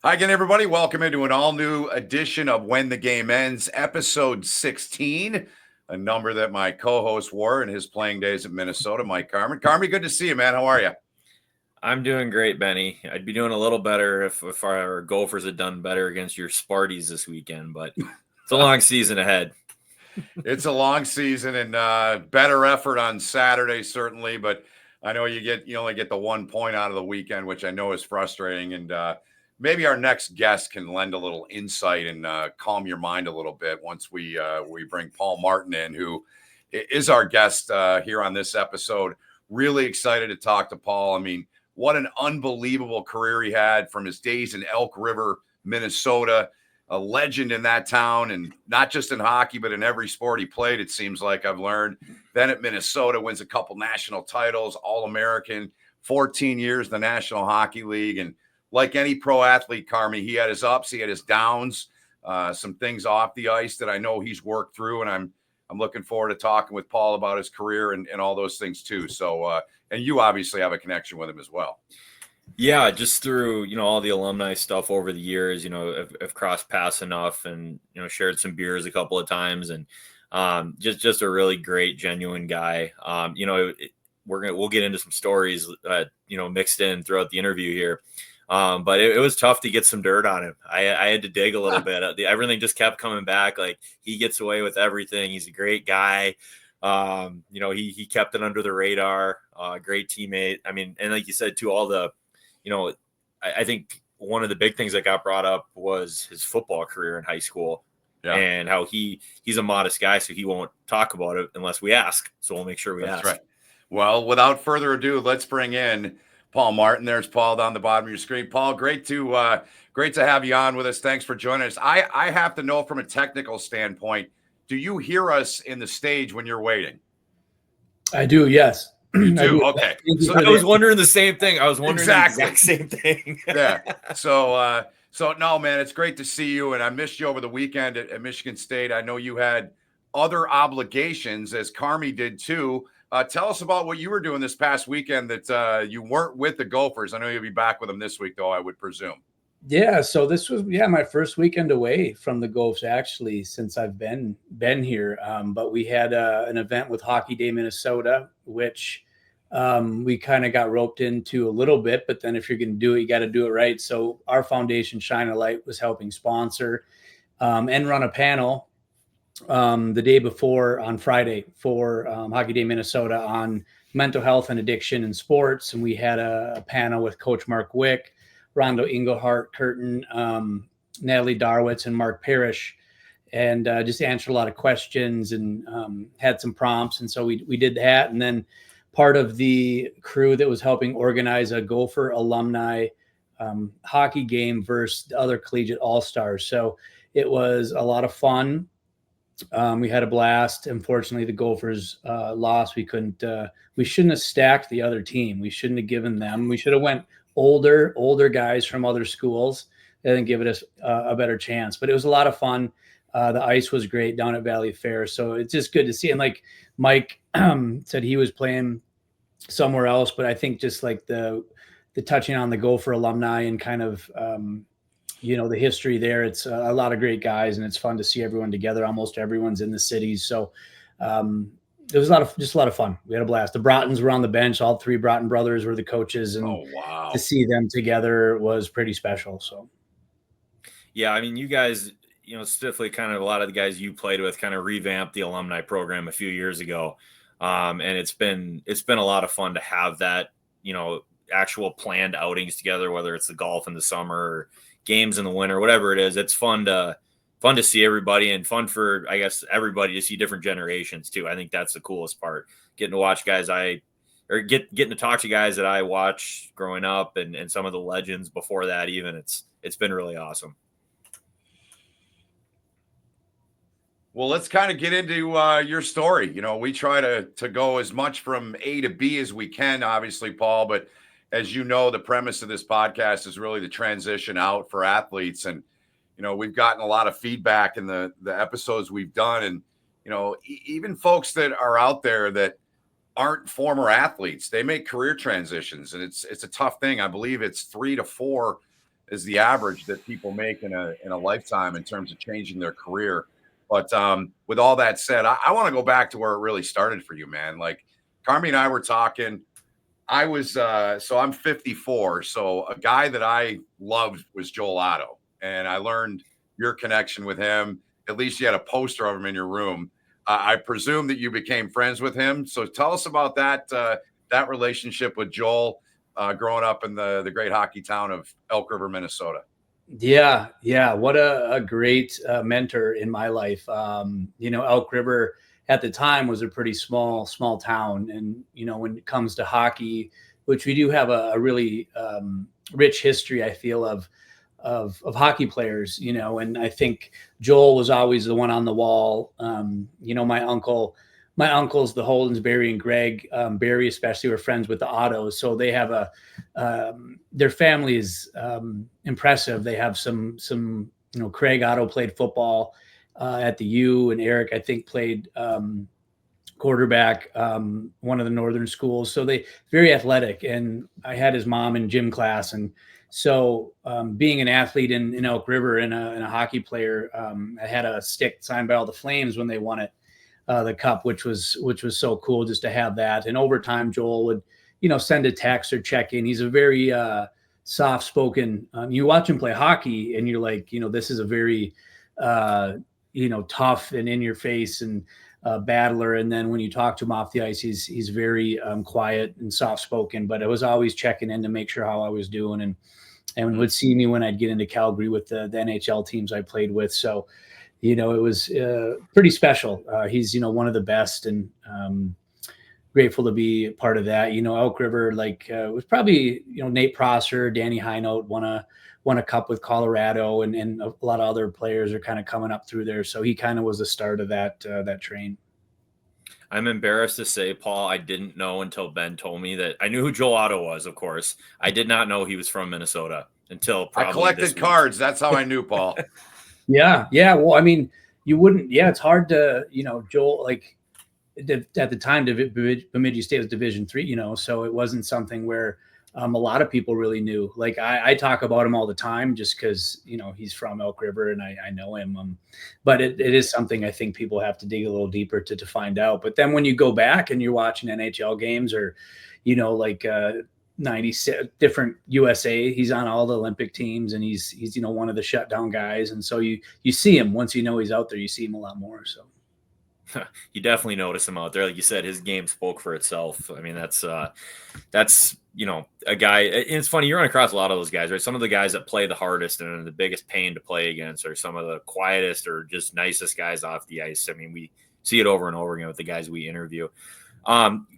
Hi again, everybody. Welcome into an all-new edition of When the Game Ends, episode 16, a number that my co-host wore in his playing days at Minnesota, Mike Carmen. Carmen, good to see you, man. How are you? I'm doing great, Benny. I'd be doing a little better if our Gophers had done better against your Sparties this weekend, but it's a long season ahead. It's a long season and better effort on Saturday, certainly, but I know you only get the 1 point out of the weekend, which I know is frustrating. And maybe our next guest can lend a little insight and calm your mind a little bit once we bring Paul Martin in, who is our guest here on this episode. Really excited to talk to Paul. I mean, what an unbelievable career he had from his days in Elk River, Minnesota. A legend in that town, and not just in hockey, but in every sport he played, it seems like I've learned. Then at Minnesota, wins a couple national titles, All-American, 14 years in the National Hockey League. And like any pro athlete, Carmi, he had his ups, he had his downs, some things off the ice that I know he's worked through. And I'm looking forward to talking with Paul about his career and all those things too. So, and you obviously have a connection with him as well. Yeah, just through all the alumni stuff over the years, have crossed paths enough, and shared some beers a couple of times, and just a really great, genuine guy. We'll get into some stories mixed in throughout the interview here. But it was tough to get some dirt on him. I had to dig a little bit. Everything just kept coming back. Like, he gets away with everything. He's a great guy. He kept it under the radar. Great teammate. I mean, and like you said, too, all the I think one of the big things that got brought up was his football career in high school, and how he's a modest guy, so he won't talk about it unless we ask. So we'll make sure we ask. That's right. Well, without further ado, let's bring in Paul Martin. There's Paul down the bottom of your screen. Paul, great to have you on with us. Thanks for joining us. I have to know from a technical standpoint, do you hear us in the stage when you're waiting? I do, yes. You do? Okay. So I was wondering the same thing. I was wondering the exact same thing. Yeah. So no, man, it's great to see you. And I missed you over the weekend at Michigan State. I know you had other obligations, as Carmi did too. Tell us about what you were doing this past weekend that you weren't with the Gophers. I know you'll be back with them this week, though, I would presume. Yeah, so this was my first weekend away from the Gophers, actually, since I've been here. But we had an event with Hockey Day Minnesota, which we kind of got roped into a little bit. But then if you're going to do it, you got to do it right. So our foundation, Shine a Light, was helping sponsor and run a panel the day before on Friday for Hockey Day Minnesota on mental health and addiction in sports. And we had a panel with Coach Mark Wick, Rondo Engelhart, Curtin, Natalie Darwitz, and Mark Parrish, and just answered a lot of questions and had some prompts. And so we did that. And then part of the crew that was helping organize a Gopher alumni hockey game versus the other collegiate all-stars. So it was a lot of fun. We had a blast. Unfortunately, the Gophers lost. We shouldn't have stacked the other team. We shouldn't have given them. We should have went older guys from other schools and then give it a better chance. But it was a lot of fun. The ice was great down at Valley Fair. So it's just good to see. And like Mike said, he was playing somewhere else, but I think just like the touching on the Gopher alumni and kind of, the history there, it's a lot of great guys, and it's fun to see everyone together. Almost everyone's in the cities. So it was a lot of fun. We had a blast. The Broughtons were on the bench. All three Broughton brothers were the coaches, and to see them together was pretty special. So, yeah, I mean, you guys, stiffly kind of a lot of the guys you played with kind of revamped the alumni program a few years ago, and it's been a lot of fun to have that, actual planned outings together, whether it's the golf in the summer or games in the winter, whatever it is. It's fun to see everybody, and fun for, I guess, everybody to see different generations too. I think that's the coolest part, getting to watch guys getting to talk to guys that I watched growing up, and some of the legends before that. Even it's been really awesome. Well, let's kind of get into your story. We try to go as much from A to B as we can, obviously, Paul, but as you know, the premise of this podcast is really the transition out for athletes. And we've gotten a lot of feedback in the episodes we've done. And, even folks that are out there that aren't former athletes, they make career transitions. And it's a tough thing. I believe it's 3 to 4 is the average that people make in a lifetime in terms of changing their career. But with all that said, I want to go back to where it really started for you, man. Like Carmi and I were talking. I was so I'm 54. So a guy that I loved was Joel Otto, and I learned your connection with him. At least you had a poster of him in your room. I presume that you became friends with him. So tell us about that relationship with Joel, growing up in the great hockey town of Elk River, Minnesota. Yeah, yeah. What a great mentor in my life. Elk River at the time was a pretty small town, and when it comes to hockey, which we do have a really rich history, I feel of hockey players. And I think Joel was always the one on the wall. My uncles, the Holdens, Barry and Greg, Barry especially, were friends with the Ottos, so they have their family is impressive. They have some Craig Otto played football at the U, and Eric I think played quarterback, one of the northern schools. So they very athletic, and I had his mom in gym class, and so being an athlete in Elk River and a hockey player, I had a stick signed by all the Flames when they won it. The cup, which was so cool just to have that. And over time, Joel would, send a text or check in. He's a very soft spoken. You watch him play hockey, and you're like, this is a very, tough and in your face and battler. And then when you talk to him off the ice, he's very quiet and soft spoken. But I was always checking in to make sure how I was doing, and would see me when I'd get into Calgary with the NHL teams I played with. So it was pretty special. He's, one of the best, and grateful to be part of that. Elk River, it was probably, Nate Prosser, Danny Heinold won a cup with Colorado, and a lot of other players are kind of coming up through there. So he kind of was the start of that train. I'm embarrassed to say, Paul, I didn't know until Ben told me that. I knew who Joel Otto was, of course. I did not know he was from Minnesota until probably I collected cards. That's how I knew, Paul. Yeah. Well, I mean, you wouldn't. Yeah, it's hard to, Joel. At the time, Bemidji State was Division III. So it wasn't something where a lot of people really knew. Like I talk about him all the time, just because he's from Elk River and I know him. But it is something I think people have to dig a little deeper to find out. But then when you go back and you're watching NHL games, or 96 different USA, he's on all the Olympic teams, and he's one of the shutdown guys, and so you see him once he's out there, you see him a lot more. So you definitely notice him out there. Like you said, his game spoke for itself. I mean, that's a guy. And it's funny, you run across a lot of those guys, right? Some of the guys that play the hardest and are the biggest pain to play against are some of the quietest or just nicest guys off the ice. I mean, we see it over and over again with the guys we interview.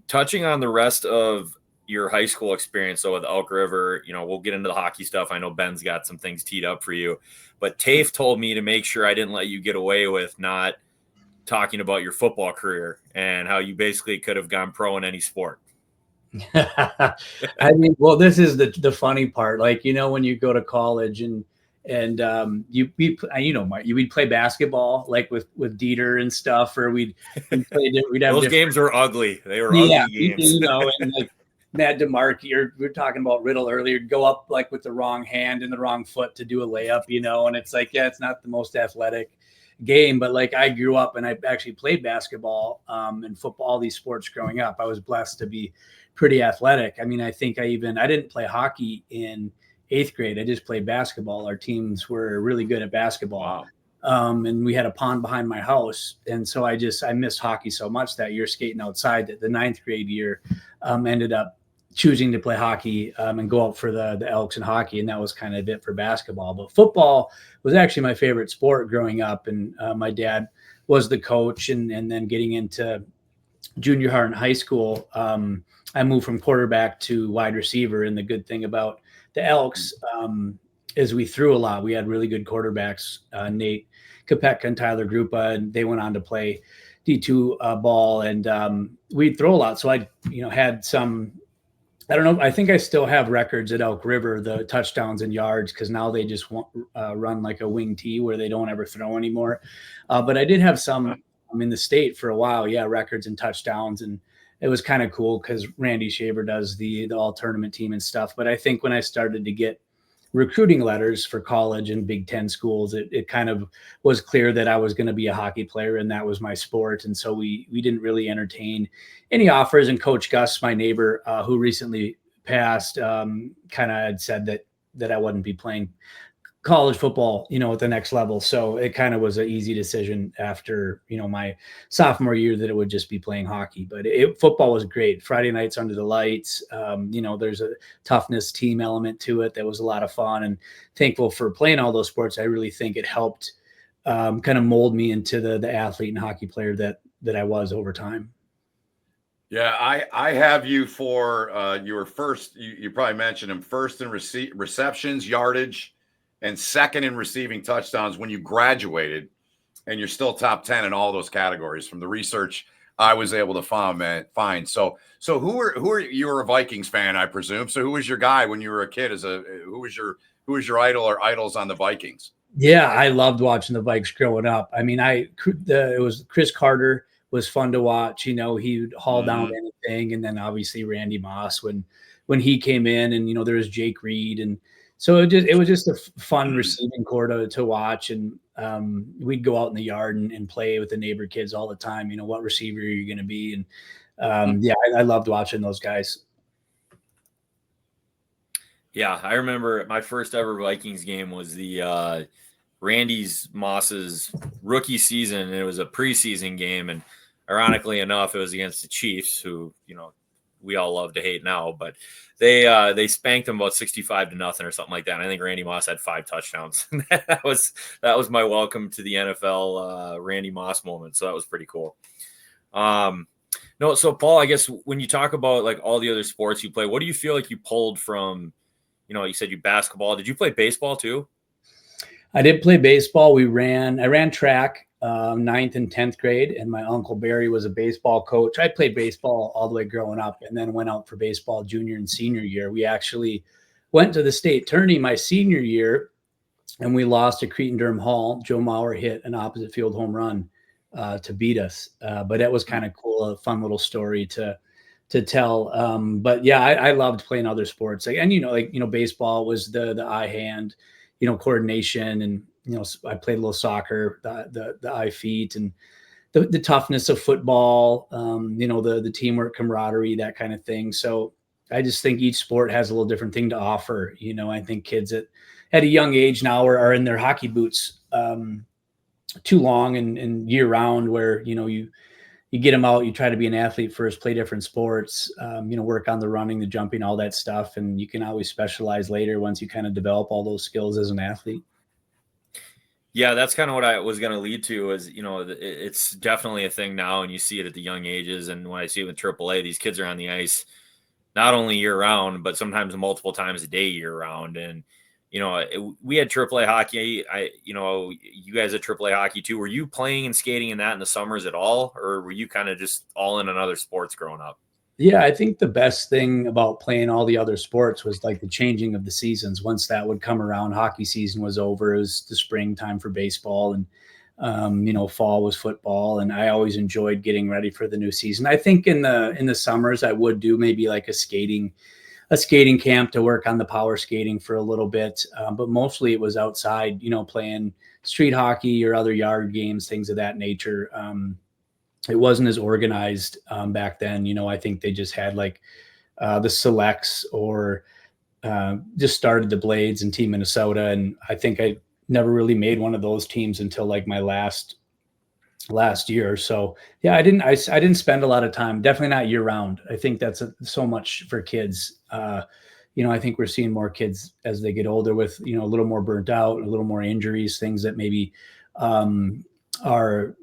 Touching on the rest of your high school experience, though, with Elk River, we'll get into the hockey stuff. I know Ben's got some things teed up for you, but Tafe told me to make sure I didn't let you get away with not talking about your football career and how you basically could have gone pro in any sport. I mean, well, this is the funny part. Like, when you go to college and we'd play basketball like with Dieter and stuff, or we'd have those games were ugly. They were ugly games. And like Matt DeMarque, we were talking about Riddle earlier, go up like with the wrong hand and the wrong foot to do a layup, and it's like, yeah, it's not the most athletic game, but like I grew up and I actually played basketball and football, all these sports growing up. I was blessed to be pretty athletic. I mean, I think I didn't play hockey in 8th grade. I just played basketball. Our teams were really good at basketball. Wow. And we had a pond behind my house. And so I missed hockey so much that year skating outside that the 9th grade year ended up choosing to play hockey and go out for the Elks and hockey. And that was kind of it for basketball. But football was actually my favorite sport growing up. And my dad was the coach. And then getting into junior high and high school, I moved from quarterback to wide receiver. And the good thing about the Elks is we threw a lot. We had really good quarterbacks, Nate Kopechka and Tyler Grupa, and they went on to play D2 ball. And we'd throw a lot. So I had some, I don't know, I think I still have records at Elk River, the touchdowns and yards, because now they just run like a wing T where they don't ever throw anymore. But I did have some in the state for a while, records and touchdowns. And it was kind of cool because Randy Shaver does the all tournament team and stuff. But I think when I started to get recruiting letters for college and Big Ten schools, it kind of was clear that I was going to be a hockey player and that was my sport. And so we didn't really entertain any offers. And Coach Gus, my neighbor, who recently passed, kind of had said that I wouldn't be playing college football, at the next level. So it kind of was an easy decision after, my sophomore year that it would just be playing hockey. But football was great. Friday nights under the lights. There's a toughness team element to it that was a lot of fun, and thankful for playing all those sports. I really think it helped kind of mold me into the athlete and hockey player that I was over time. Yeah, I have you for you were first. You probably mentioned him first in receptions, yardage, and second in receiving touchdowns when you graduated, and you're still top 10 in all those categories from the research I was able to find. So who are you were a Vikings fan, I presume. So who was your guy when you were a kid? Who was your idol or idols on the Vikings? Yeah, I loved watching the Vikes growing up. I mean, it was Chris Carter was fun to watch. He would haul down anything, and then obviously Randy Moss when he came in, and there was Jake Reed, and so it was just a fun receiving core to watch. And we'd go out in the yard and play with the neighbor kids all the time. What receiver are you going to be? And yeah, I loved watching those guys. Yeah, I remember my first ever Vikings game was the Randy Moss's rookie season, and it was a preseason game. And ironically enough, it was against the Chiefs, who we all love to hate now, but they spanked them about 65-0 or something like that. And I think Randy Moss had 5 touchdowns. that was my welcome to the NFL Randy Moss moment. So that was pretty cool. No, so Paul, I guess when you talk about like all the other sports you play, what do you feel like you pulled from? You said you basketball. Did you play baseball too? I did play baseball. I ran track 9th and 10th grade, and my uncle Barry was a baseball coach. I played baseball all the way growing up, and then went out for baseball junior and senior year. We actually went to the state tourney my senior year, and we lost to Cretin-Derham Hall. Joe Mauer hit an opposite field home run to beat us. But that was kind of cool, a fun little story to tell. But yeah, I loved playing other sports. And baseball was the eye hand, coordination, and I played a little soccer, the eye feet, and the toughness of football, the teamwork, camaraderie, that kind of thing. So I just think each sport has a little different thing to offer. I think kids at a young age now are in their hockey boots too long and year round, where you get them out, you try to be an athlete first, play different sports, work on the running, the jumping, all that stuff. And you can always specialize later once you kind of develop all those skills as an athlete. Yeah, that's kind of what I was going to lead to is, it's definitely a thing now, and you see it at the young ages. And when I see it with AAA, these kids are on the ice not only year round, but sometimes multiple times a day year round. And, we had AAA hockey. You guys had AAA hockey too. Were you playing and skating in that in the summers at all? Or were you kind of just all in on other sports growing up? Yeah, I think the best thing about playing all the other sports was like the changing of the seasons. Once that would come around, hockey season was over. It was the springtime for baseball, and fall was football. And I always enjoyed getting ready for the new season. I think in the summers I would do maybe like a skating camp to work on the power skating for a little bit. But mostly it was outside, playing street hockey or other yard games, things of that nature. It wasn't as organized back then. I think they just had like the selects or just started the Blades and Team Minnesota. And I think I never really made one of those teams until like my last year. So yeah, I didn't spend a lot of time, definitely not year round. I think that's so much for kids. I think we're seeing more kids as they get older with, a little more burnt out, a little more injuries, things that maybe are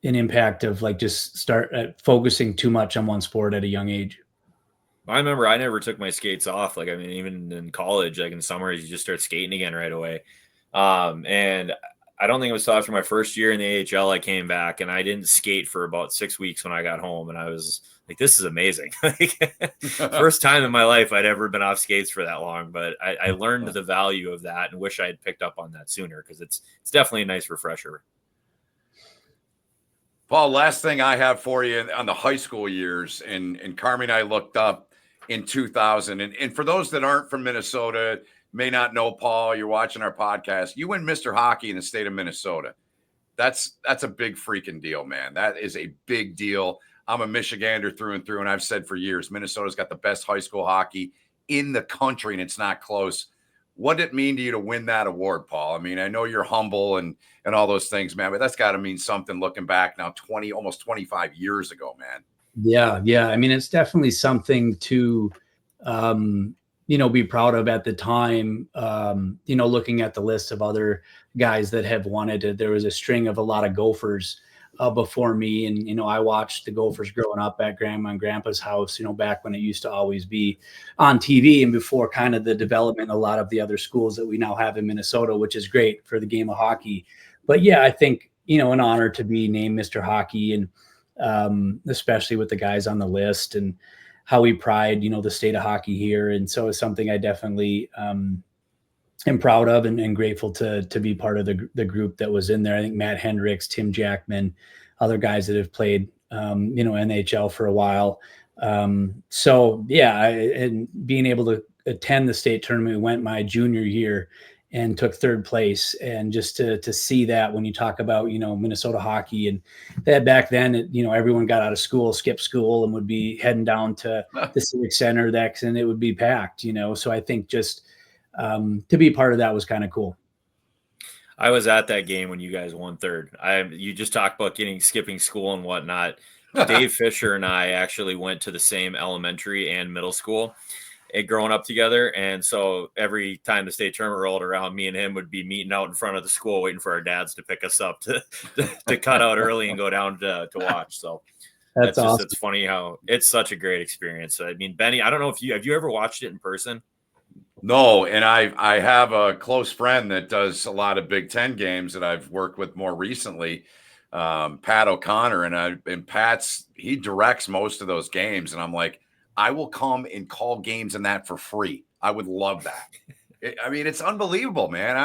an impact of like just start focusing too much on one sport at a young age. I remember I never took my skates off. Like, I mean, even in college, like in summers, you just start skating again right away. And I don't think it was after my first year in the AHL, I came back and I didn't skate for about 6 weeks when I got home. And I was like, this is amazing. First time in my life I'd ever been off skates for that long, but I learned the value of that and wish I had picked up on that sooner, because it's definitely a nice refresher. Paul, last thing I have for you on the high school years, and Carmi and I looked up in 2000. And for those that aren't from Minnesota, may not know, Paul, you're watching our podcast. You win Mr. Hockey in the state of Minnesota. That's a big freaking deal, man. That is a big deal. I'm a Michigander through and through, and I've said for years, Minnesota's got the best high school hockey in the country, and it's not close. What did it mean to you to win that award, Paul? I mean, I know you're humble and all those things, man, but that's got to mean something looking back now, almost 25 years ago, man. Yeah. I mean, it's definitely something to, be proud of at the time. Looking at the list of other guys that have won it, there was a string of a lot of Gophers before me. And, I watched the Gophers growing up at Grandma and Grandpa's house, back when it used to always be on TV and before kind of the development, a lot of the other schools that we now have in Minnesota, which is great for the game of hockey. But yeah, I think, an honor to be named Mr. Hockey, and especially with the guys on the list and how we pride, the state of hockey here. And so it's something I definitely am proud of and grateful to be part of the group that was in there. I think Matt Hendricks, Tim Jackman, other guys that have played, NHL for a while. So yeah, and being able to attend the state tournament, we went my junior year and took third place. And just to see that when you talk about, Minnesota hockey, and that back then, everyone got out of school, skipped school, and would be heading down to the Civic Center, and it would be packed, So I think just to be part of that was kind of cool. I was at that game when you guys won third. You just talked about skipping school and whatnot. Dave Fisher and I actually went to the same elementary and middle school growing up together. And so every time the state tournament rolled around, me and him would be meeting out in front of the school, waiting for our dads to pick us up to cut out early and go down to watch. So that's awesome. It's funny how it's such a great experience. I mean, Benny, I don't know if have you ever watched it in person? No, and I have a close friend that does a lot of Big Ten games that I've worked with more recently, Pat O'Connor, and he directs most of those games, and I'm like, I will come and call games in that for free. I would love that. It's unbelievable, man.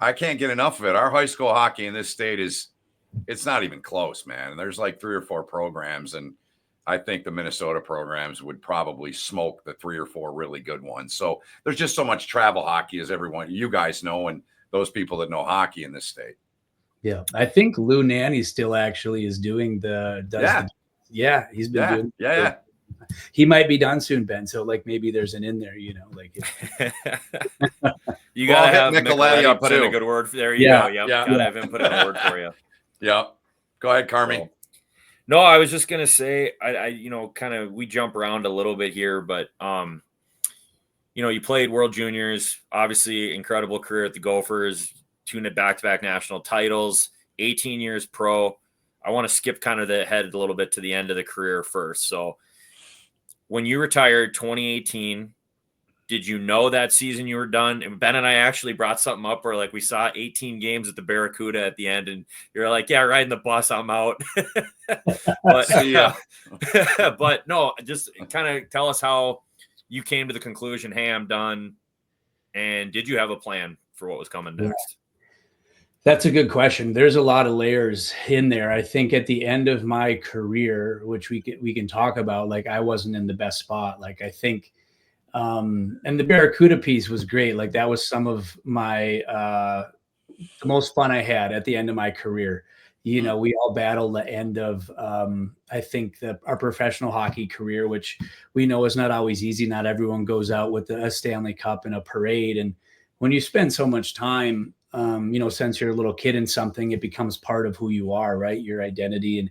I can't get enough of it. Our high school hockey in this state it's not even close, man. And there's like 3 or 4 programs, and I think the Minnesota programs would probably smoke the 3 or 4 really good ones. So there's just so much travel hockey, as you guys know, and those people that know hockey in this state. Yeah. I think Lou Nanny still actually is doing he's been doing. Yeah. He might be done soon, Ben. So maybe there's an in there, you gotta have Nicoletti put in a good word. There you go. Yep. Gotta have him put in a word for you. Yeah. Go ahead, Carmi. No, I was just gonna say, we jump around a little bit here, but you played World Juniors, obviously incredible career at the Gophers, 2 back-to-back national titles, 18 years pro. I want to skip kind of the head a little bit to the end of the career first. So when you retired 2018, did you know that season you were done? And Ben and I actually brought something up where we saw 18 games at the Barracuda at the end, and you're like, yeah, riding the bus, I'm out. But no, just kind of tell us how you came to the conclusion, hey, I'm done. And did you have a plan for what was coming next? That's a good question. There's a lot of layers in there. I think at the end of my career, which we can talk about, I wasn't in the best spot. I think, and the Barracuda piece was great. That was some of my, the most fun I had at the end of my career. We all battled the end of, I think our professional hockey career, which we know is not always easy. Not everyone goes out with a Stanley Cup and a parade. And when you spend so much time, since you're a little kid in something, it becomes part of who you are, right? Your identity and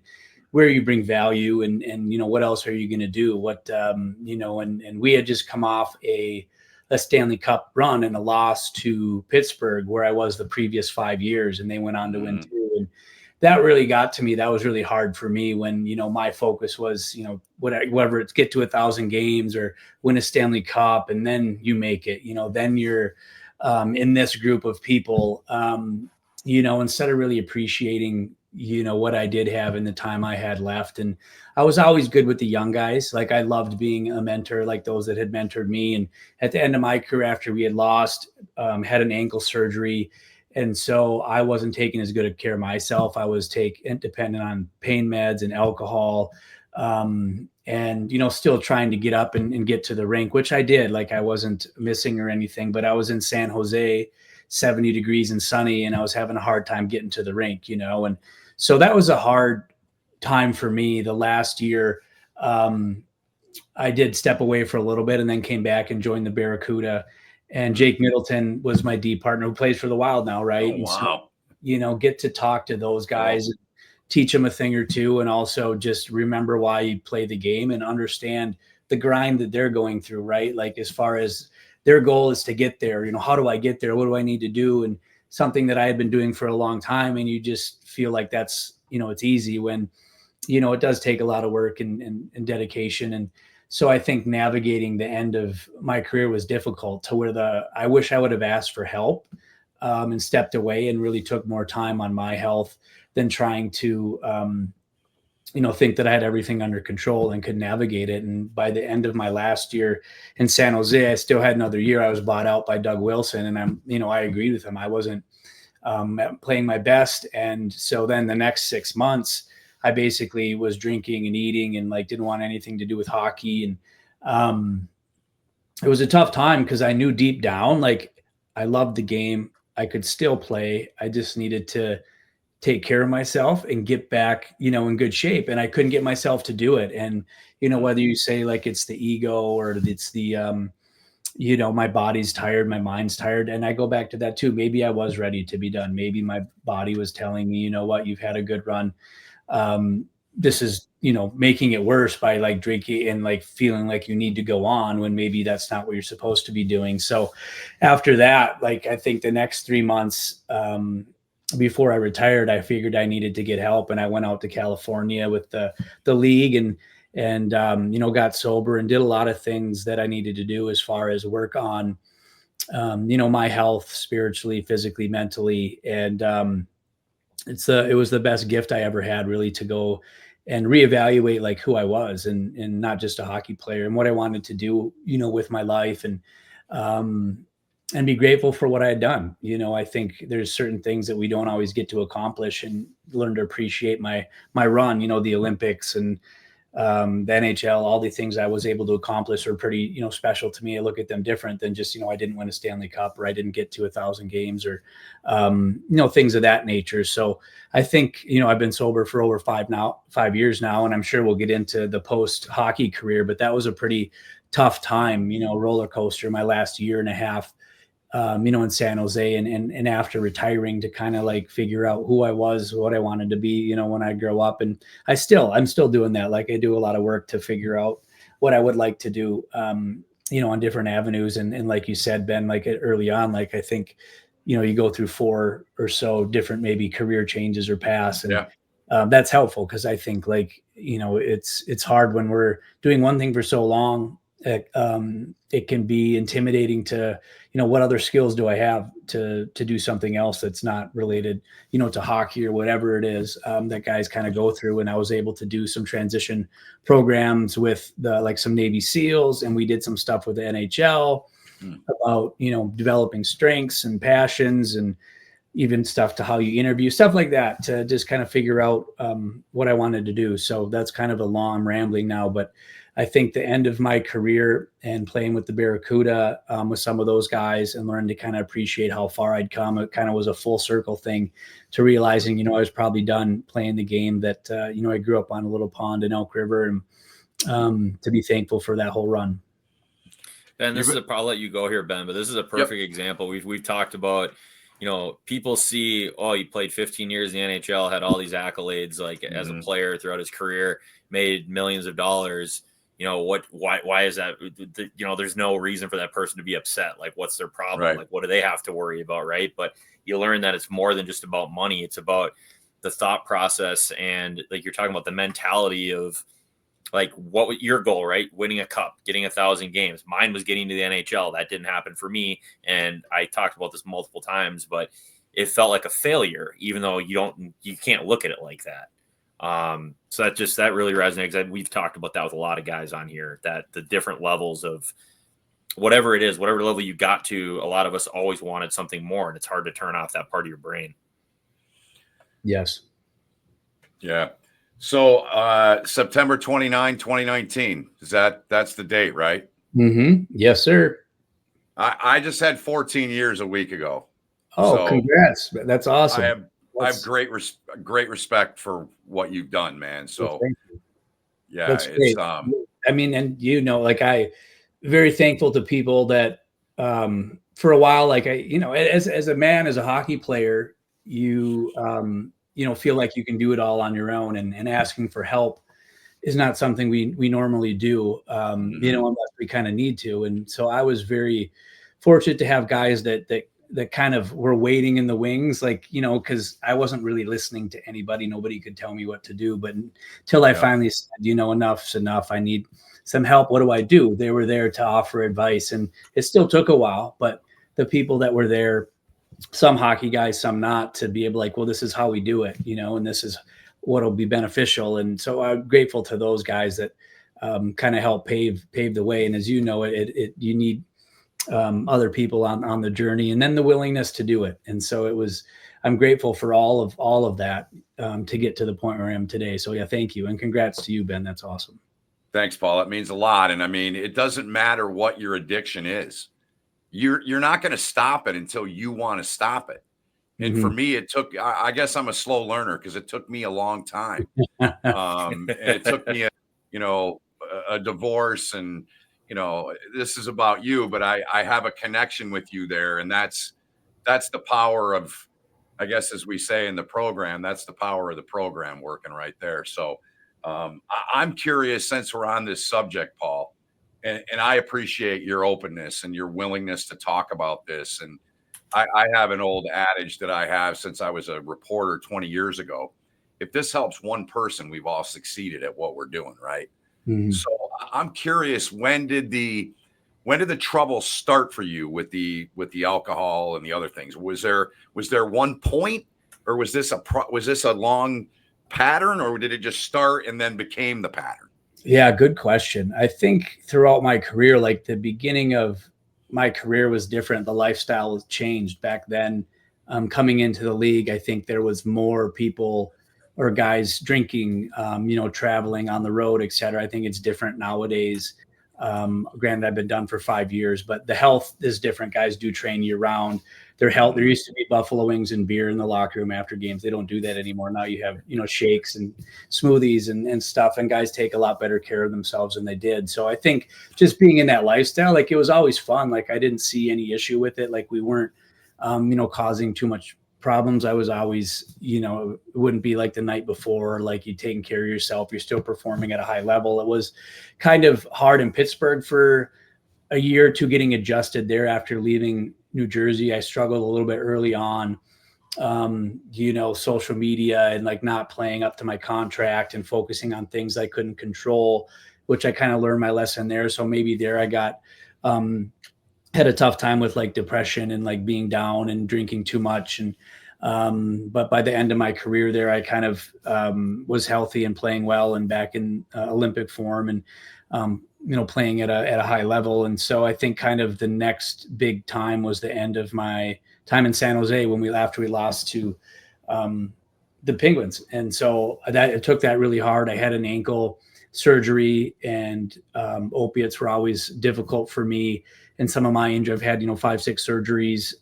where you bring value and what else are you going to do? And we had just come off a Stanley Cup run and a loss to Pittsburgh, where I was the previous 5 years, and they went on to win 2. And that really got to me. That was really hard for me when, my focus was, whatever, it's get to 1,000 games or win a Stanley Cup. And then you make it, then you're, in this group of people, instead of really appreciating, what I did have in the time I had left. And I was always good with the young guys. I loved being a mentor, those that had mentored me. And at the end of my career, after we had lost, had an ankle surgery. And so I wasn't taking as good of care of myself. I was dependent on pain meds and alcohol. and, still trying to get up and get to the rink, which I did. Like, I wasn't missing or anything, but I was in San Jose, 70 degrees and sunny, and I was having a hard time getting to the rink, and so that was a hard time for me the last year. I did step away for a little bit and then came back and joined the Barracuda. And Jake Middleton was my D partner, who plays for the Wild now, right? Oh, And wow. so, get to talk to those guys, and teach them a thing or two, and also just remember why you play the game and understand the grind that they're going through, right? Like, as far as their goal is to get there, how do I get there? What do I need to do? And something that I had been doing for a long time, and you just feel like that's, it's easy when, it does take a lot of work and dedication. And so I think navigating the end of my career was difficult, to where I wish I would have asked for help, and stepped away and really took more time on my health than trying to, think that I had everything under control and could navigate it. And by the end of my last year in San Jose, I still had another year. I was bought out by Doug Wilson, and I agreed with him. I wasn't playing my best. And so then the next 6 months, I basically was drinking and eating and didn't want anything to do with hockey. And it was a tough time, because I knew deep down, I loved the game. I could still play. I just needed to take care of myself and get back, in good shape. And I couldn't get myself to do it. And, whether you say it's the ego, or it's the, my body's tired, my mind's tired. And I go back to that too. Maybe I was ready to be done. Maybe my body was telling me, what, you've had a good run. This is, making it worse by drinking and feeling like you need to go on, when maybe that's not what you're supposed to be doing. So after that, I think the next 3 months, before I retired, I figured I needed to get help. And I went out to California with the league and got sober and did a lot of things that I needed to do as far as work on, my health, spiritually, physically, mentally. And, it was the best gift I ever had, really, to go and reevaluate who I was, and not just a hockey player, and what I wanted to do, with my life, and be grateful for what I had done. I think there's certain things that we don't always get to accomplish, and learn to appreciate my run, the Olympics and the NHL, all the things I was able to accomplish are pretty, special to me. I look at them different than just, I didn't win a Stanley Cup, or I didn't get to 1,000 games, or, things of that nature. So I think, I've been sober for over 5 years now, and I'm sure we'll get into the post hockey career, but that was a pretty tough time, roller coaster, my last year and a half, in San Jose, and after retiring, to kind of figure out who I was, what I wanted to be, when I grow up. And I'm still doing that. I do a lot of work to figure out what I would like to do, on different avenues. And like you said, Ben, early on, I think, you go through 4 or so different, maybe career changes or paths. And that's helpful, because I think it's hard when we're doing one thing for so long. It can be intimidating to, what other skills do I have to do something else that's not related, to hockey or whatever it is, that guys kind of go through. And I was able to do some transition programs with some Navy SEALs, and we did some stuff with the NHL about, developing strengths and passions, and even stuff to how you interview, stuff like that, to just kind of figure out what I wanted to do. So that's kind of a long rambling now, but I think the end of my career and playing with the Barracuda, with some of those guys, and learning to kind of appreciate how far I'd come, it kind of was a full circle thing to realizing, I was probably done playing the game that, I grew up on a little pond in Elk River, and to be thankful for that whole run. Ben, I'll let you go here, Ben, but this is a perfect example. We've talked about, people see, oh, he played 15 years in the NHL, had all these accolades, as a player throughout his career, made millions of dollars. Why is that? There's no reason for that person to be upset. What's their problem? Right. What do they have to worry about? Right. But you learn that it's more than just about money. It's about the thought process. And you're talking about the mentality of what was your goal, right? Winning a cup, getting 1,000 games. Mine was getting to the NHL. That didn't happen for me. And I talked about this multiple times, but it felt like a failure, even though you can't look at it like that. So that really resonates. We've talked about that with a lot of guys on here, that the different levels of whatever it is, whatever level you got to, a lot of us always wanted something more, and it's hard to turn off that part of your brain. Yes. Yeah. So September 29, 2019. That's the date, right? Yes, sir. I just had 14 years a week ago. Oh, So congrats. That's awesome. I have great respect for what you've done, man. Well, So thank you. yeah, That's it's great. I mean, and like very thankful to people that for a while, like as a man, as a hockey player, you feel like you can do it all on your own, and asking for help is not something we normally do, unless we kind of need to. And so I was very fortunate to have guys that kind of were waiting in the wings, like, because I wasn't really listening to anybody. Nobody could tell me what to do. But until I finally said, enough's enough. I need some help. What do I do? They were there to offer advice. And it still took a while, but the people that were there, some hockey guys, some not, to be able like, well, this is how we do it, and this is what'll be beneficial. And so I'm grateful to those guys that kind of help pave the way. And as you know, you need other people on the journey, and then the willingness to do it. And so I'm grateful for all of that to get to the point where I am today. So yeah, thank you. And congrats to you, Ben. That's awesome. Thanks, Paul. It means a lot. And I mean, it doesn't matter what your addiction is. You're not going to stop it until you want to stop it. And for me, I guess I'm a slow learner, because it took me a long time. And it took me a divorce, and, this is about you, but I have a connection with you there. And that's the power of, I guess, as we say in the program, that's the power of the program working right there. So I'm curious, since we're on this subject, Paul, and I appreciate your openness and your willingness to talk about this. And I have an old adage that I have since I was a reporter 20 years ago. If this helps one person, we've all succeeded at what we're doing, right? So I'm curious, when did the trouble start for you with the alcohol and the other things? Was there one point, or was this a long pattern, or did it just start and then became the pattern? Yeah, good question. I think throughout my career, like the beginning of my career was different. The lifestyle has changed back then. Coming into the league, I think there was more people or guys drinking, traveling on the road, et cetera. I think it's different nowadays. Granted, I've been done for 5 years, but the health is different. Guys do train year round. There used to be buffalo wings and beer in the locker room after games. They don't do that anymore. Now you have, shakes and smoothies and stuff, and guys take a lot better care of themselves than they did. So I think just being in that lifestyle, like, it was always fun. Like, I didn't see any issue with it. Like, we weren't, causing too much problems. I was always, it wouldn't be like the night before, like you taking care of yourself, you're still performing at a high level. It was kind of hard in Pittsburgh for a year or two getting adjusted there after leaving New Jersey. I struggled a little bit early on, social media and like not playing up to my contract and focusing on things I couldn't control, which I kind of learned my lesson there. So maybe there I got, had a tough time with like depression and like being down and drinking too much. And, but by the end of my career there, I kind of, was healthy and playing well and back in Olympic form and, playing at a high level. And so I think kind of the next big time was the end of my time in San Jose after we lost to, the Penguins. And so it took that really hard. I had an ankle surgery, and opiates were always difficult for me. And some of my injuries, I've had, 5-6 surgeries,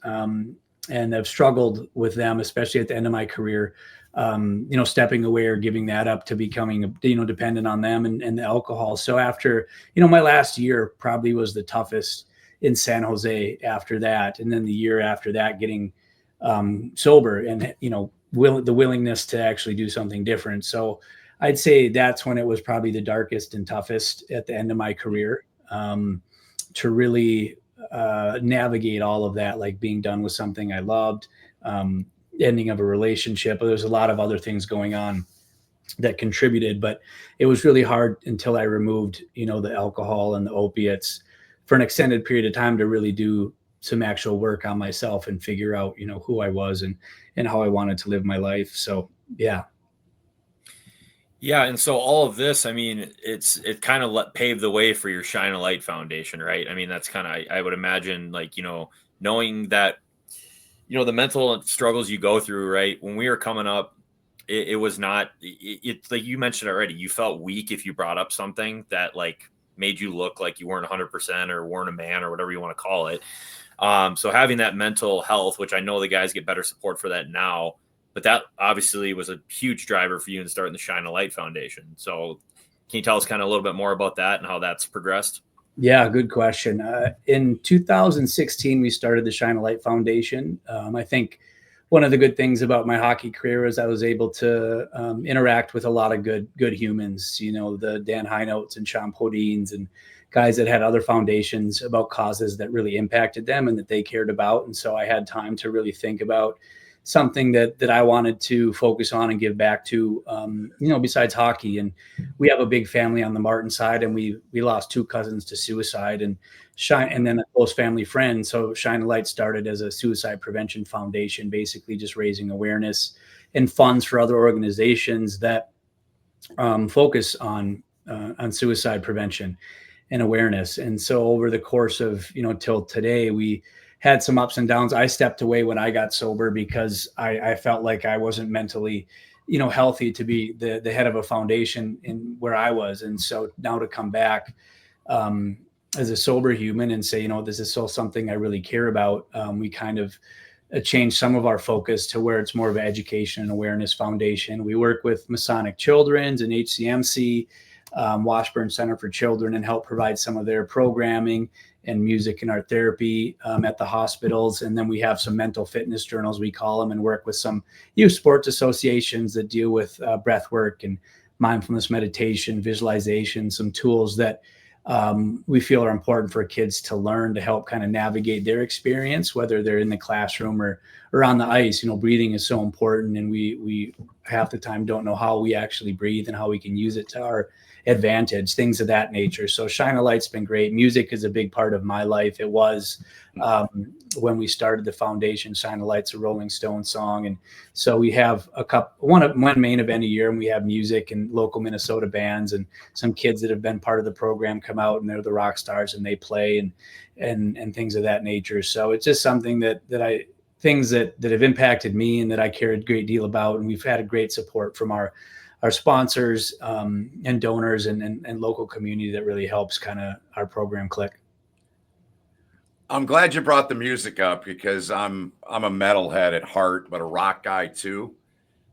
and I've struggled with them, especially at the end of my career, stepping away or giving that up to becoming, dependent on them and the alcohol. So after, my last year probably was the toughest in San Jose after that. And then the year after that, getting sober and, the willingness to actually do something different. So I'd say that's when it was probably the darkest and toughest at the end of my career. To really navigate all of that, like being done with something I loved, ending of a relationship. But there's a lot of other things going on that contributed, but it was really hard until I removed, the alcohol and the opiates for an extended period of time to really do some actual work on myself and figure out, who I was and how I wanted to live my life. So, yeah. Yeah, and so all of this, I mean, it kind of paved the way for your Shine a Light Foundation, right? I mean, that's kind of, I would imagine, like, knowing that, the mental struggles you go through, right? When we were coming up it was not, it's like you mentioned already, you felt weak if you brought up something that like made you look like you weren't 100% or weren't a man or whatever you want to call it. So having that mental health, which I know the guys get better support for that now, but that obviously was a huge driver for you in starting the Shine a Light Foundation. So can you tell us kind of a little bit more about that and how that's progressed? Yeah, good question. In 2016, we started the Shine a Light Foundation. I think one of the good things about my hockey career is I was able to interact with a lot of good humans, you know, the Dan Hinotes and Sean Podines and guys that had other foundations about causes that really impacted them and that they cared about. And so I had time to really think about something that I wanted to focus on and give back to, you know, besides hockey. And we have a big family on the Martin side, and we lost 2 cousins to suicide, and then a close family friend. So Shine a Light started as a suicide prevention foundation, basically just raising awareness and funds for other organizations that focus on suicide prevention and awareness. And so over the course of, you know, till today, we had some ups and downs. I stepped away when I got sober because I felt like I wasn't mentally, you know, healthy to be the head of a foundation in where I was. And so now to come back as a sober human and say, you know, this is still something I really care about. We kind of changed some of our focus to where it's more of an education and awareness foundation. We work with Masonic Children's and HCMC, Washburn Center for Children, and help provide some of their programming and music and art therapy at the hospitals. And then we have some mental fitness journals, we call them, and work with some youth sports associations that deal with breath work and mindfulness meditation, visualization, some tools that we feel are important for kids to learn to help kind of navigate their experience, whether they're in the classroom or on the ice. You know, breathing is so important, and we half the time don't know how we actually breathe and how we can use it to our advantage, things of that nature. So Shine a Light's been great. Music is a big part of my life. It was when we started the foundation. Shine a Light's a Rolling Stone song, and so we have one main event a year, and we have music and local Minnesota bands and some kids that have been part of the program come out, and they're the rock stars and they play and things of that nature. So it's just something that have impacted me and that I care a great deal about, and we've had a great support from our sponsors and donors and local community that really helps kind of our program click. I'm glad you brought the music up because I'm a metalhead at heart, but a rock guy too.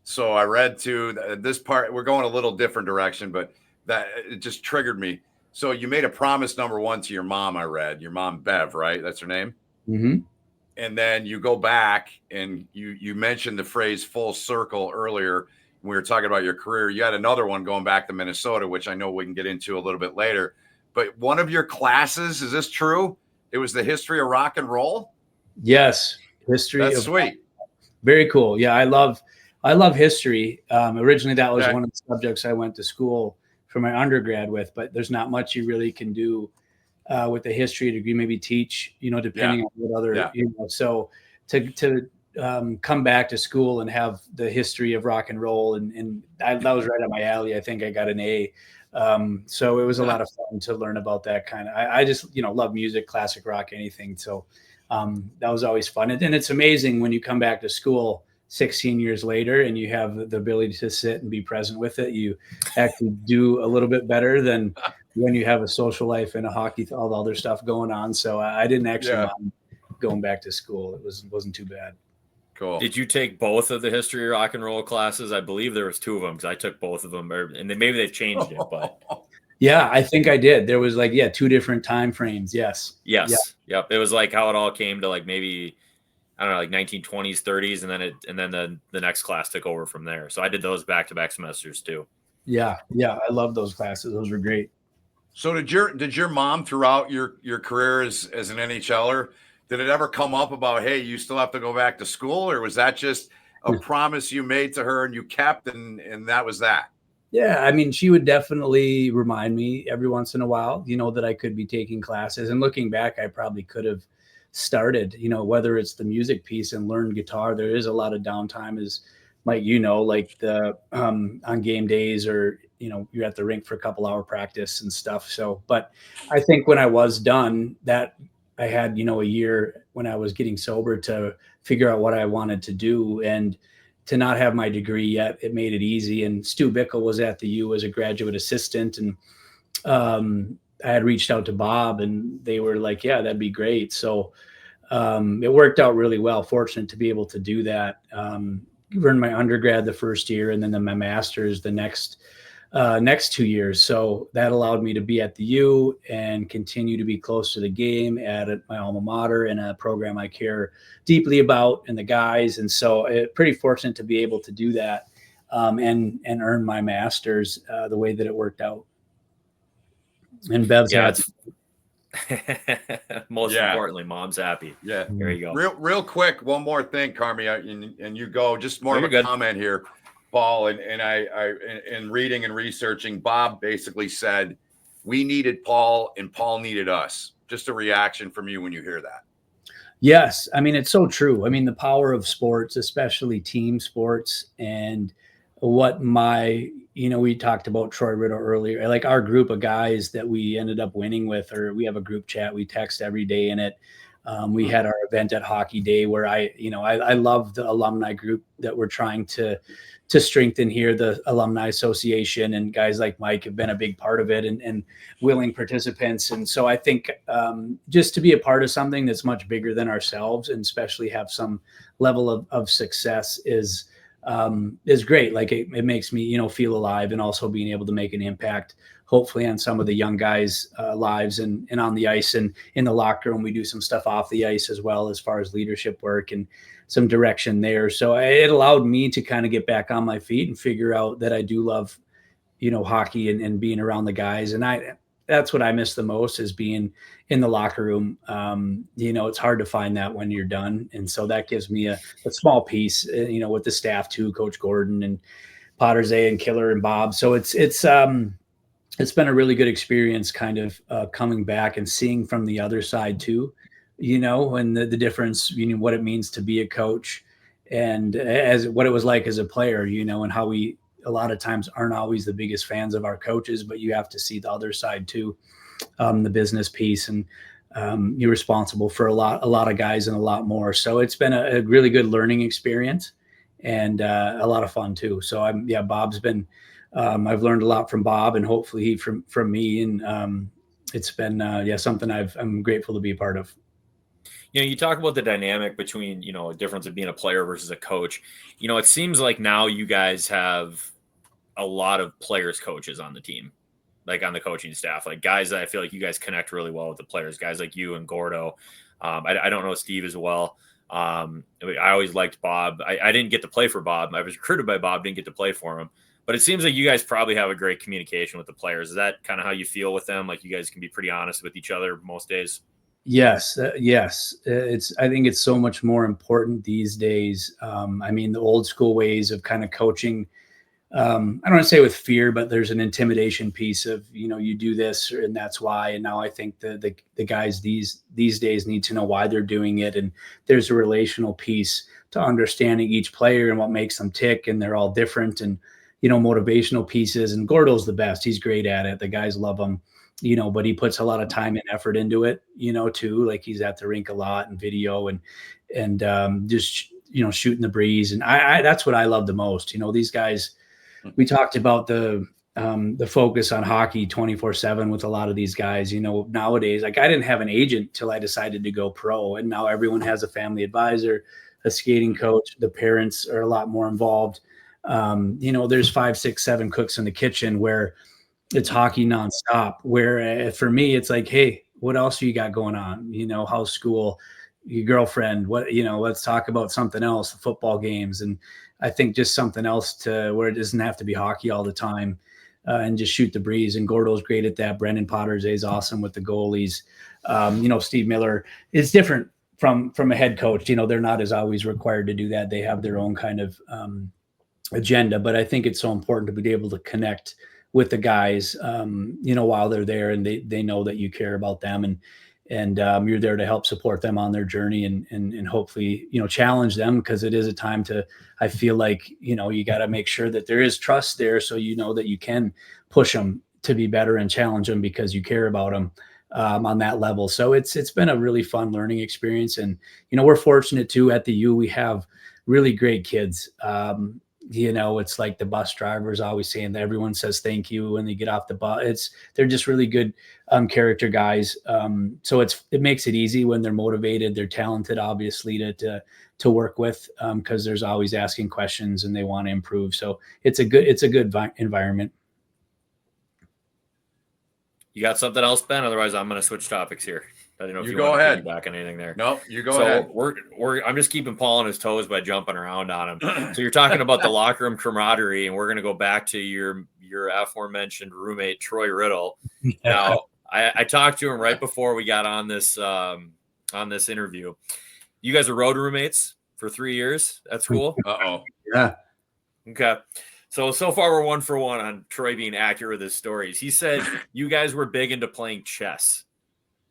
So I read too this part. We're going a little different direction, but that it just triggered me. So you made a promise, number one, to your mom. I read your mom, Bev, right? That's her name. Mm-hmm. And then you go back and you mentioned the phrase "full circle" earlier. We were talking about your career. You had another one going back to Minnesota, which I know we can get into a little bit later. But one of your classes, is this true? It was the history of rock and roll? Yes. History. That's sweet. Very cool. Yeah. I love history. Originally that was one of the subjects I went to school for my undergrad with, but there's not much you really can do with a history degree, maybe teach, you know, depending on what other, you know, so to come back to school and have the history of rock and roll. And that was right up my alley. I think I got an A. So it was a lot of fun to learn about that kind of, I just, you know, love music, classic rock, anything. So that was always fun. And it's amazing when you come back to school 16 years later and you have the ability to sit and be present with it. You actually do a little bit better than when you have a social life and a hockey, all the other stuff going on. So I didn't actually mind going back to school. It wasn't too bad. Cool. Did you take both of the history of rock and roll classes? I believe there was 2 of them because I took both of them, and then maybe they've changed it, but yeah, I think I did. There was like 2 different time frames. Yes. Yep. It was like how it all came to like maybe I don't know, like 1920s, 30s, and then the next class took over from there. So I did those back-to-back semesters too. Yeah, I love those classes. Those were great. So did your mom throughout your career as an NHLer? Did it ever come up about, hey, you still have to go back to school, or was that just a promise you made to her and you kept, and that was that? Yeah, I mean, she would definitely remind me every once in a while, you know, that I could be taking classes. And looking back, I probably could have started, you know, whether it's the music piece and learned guitar. There is a lot of downtime, as Mike, you know, like the on game days, or you know, you're at the rink for a couple hour practice and stuff. So, but I think when I was done, that I had, you know, a year when I was getting sober to figure out what I wanted to do. And to not have my degree yet, it made it easy. And Stu Bickle was at the U as a graduate assistant, and I had reached out to Bob, and they were like, yeah, that'd be great. So it worked out really well. Fortunate to be able to do that. Earned my undergrad the first year, and then my master's the next 2 years. So that allowed me to be at the U and continue to be close to the game at my alma mater and a program I care deeply about and the guys. And so pretty fortunate to be able to do that and earn my master's the way that it worked out. And Bev's happy. Most importantly, mom's happy. Yeah. There you go. Real quick, one more thing, Carmi, and you go. Just more of a comment here, Paul. And I in reading and researching, Bob basically said we needed Paul and Paul needed us. Just a reaction from you when you hear that. Yes. I mean, it's so true. I mean, the power of sports, especially team sports, and what we talked about Troy Riddle earlier, like our group of guys that we ended up winning with, or we have a group chat, we text every day in it. We had our event at Hockey Day where I love the alumni group that we're trying to strengthen here. The Alumni Association and guys like Mike have been a big part of it and willing participants. And so I think just to be a part of something that's much bigger than ourselves, and especially have some level of success is great. Like it makes me, feel alive, and also being able to make an impact, hopefully on some of the young guys' lives and on the ice and in the locker room. We do some stuff off the ice as well, as far as leadership work and some direction there. So it allowed me to kind of get back on my feet and figure out that I do love, hockey and being around the guys. And that's what I miss the most, is being in the locker room. It's hard to find that when you're done. And so that gives me a small piece, with the staff too, Coach Gordon and Pottersay and Killer and Bob. So it's been a really good experience kind of coming back and seeing from the other side too, and the difference, what it means to be a coach, and as what it was like as a player, and how we a lot of times aren't always the biggest fans of our coaches, but you have to see the other side too, the business piece, and you're responsible for a lot of guys and a lot more. So it's been a really good learning experience and a lot of fun too. So Bob's been, I've learned a lot from Bob, and hopefully he from me. And it's been, something I'm grateful to be a part of. You talk about the dynamic between, a difference of being a player versus a coach. It seems like now you guys have a lot of players, coaches on the team, like on the coaching staff, like guys that I feel like you guys connect really well with the players, guys like you and Gordo. I don't know Steve as well. I always liked Bob. I didn't get to play for Bob. I was recruited by Bob, didn't get to play for him. But it seems like you guys probably have a great communication with the players. Is that kind of how you feel with them? Like you guys can be pretty honest with each other most days? Yes. I think it's so much more important these days. The old school ways of kind of coaching, I don't want to say with fear, but there's an intimidation piece of, you do this and that's why. And now I think the guys these days need to know why they're doing it. And there's a relational piece to understanding each player and what makes them tick. And they're all different, and, motivational pieces. And Gordo's the best. He's great at it. The guys love him. But he puts a lot of time and effort into it, too. Like he's at the rink a lot and video and just, shooting the breeze. And I that's what I love the most. These guys, we talked about the focus on hockey 24/7 with a lot of these guys, nowadays. Like I didn't have an agent till I decided to go pro. And now everyone has a family advisor, a skating coach. The parents are a lot more involved. There's 5, 6, 7 cooks in the kitchen where it's hockey nonstop, where for me, it's like, hey, what else you got going on? How's school, your girlfriend, let's talk about something else, the football games. And I think just something else to where it doesn't have to be hockey all the time, and just shoot the breeze. And Gordo's great at that. Brendan Pottersay is awesome with the goalies. Steve Miller is different from a head coach. They're not as always required to do that. They have their own kind of agenda, but I think it's so important to be able to connect with the guys, while they're there, and they know that you care about them, and you're there to help support them on their journey and hopefully, challenge them, because it is a time I feel like, you got to make sure that there is trust there. So, that you can push them to be better and challenge them because you care about them. on that level. So it's been a really fun learning experience. And, we're fortunate too at the U, we have really great kids. It's like the bus drivers always saying that everyone says thank you when they get off the bus. They're just really good character guys. So it makes it easy when they're motivated. They're talented, obviously, to work with, because there's always asking questions and they want to improve. So it's a good environment. You got something else, Ben? Otherwise, I'm going to switch topics here. I don't know if you go want ahead. to piggyback on anything there. No, you go ahead. I'm just keeping Paul on his toes by jumping around on him. So you're talking about the locker room camaraderie, and we're going to go back to your aforementioned roommate Troy Riddle. Now, I talked to him right before we got on this interview. You guys are road roommates for 3 years. That's cool. Uh-oh. Yeah. Okay. So far we're 1 for 1 on Troy being accurate with his stories. He said you guys were big into playing chess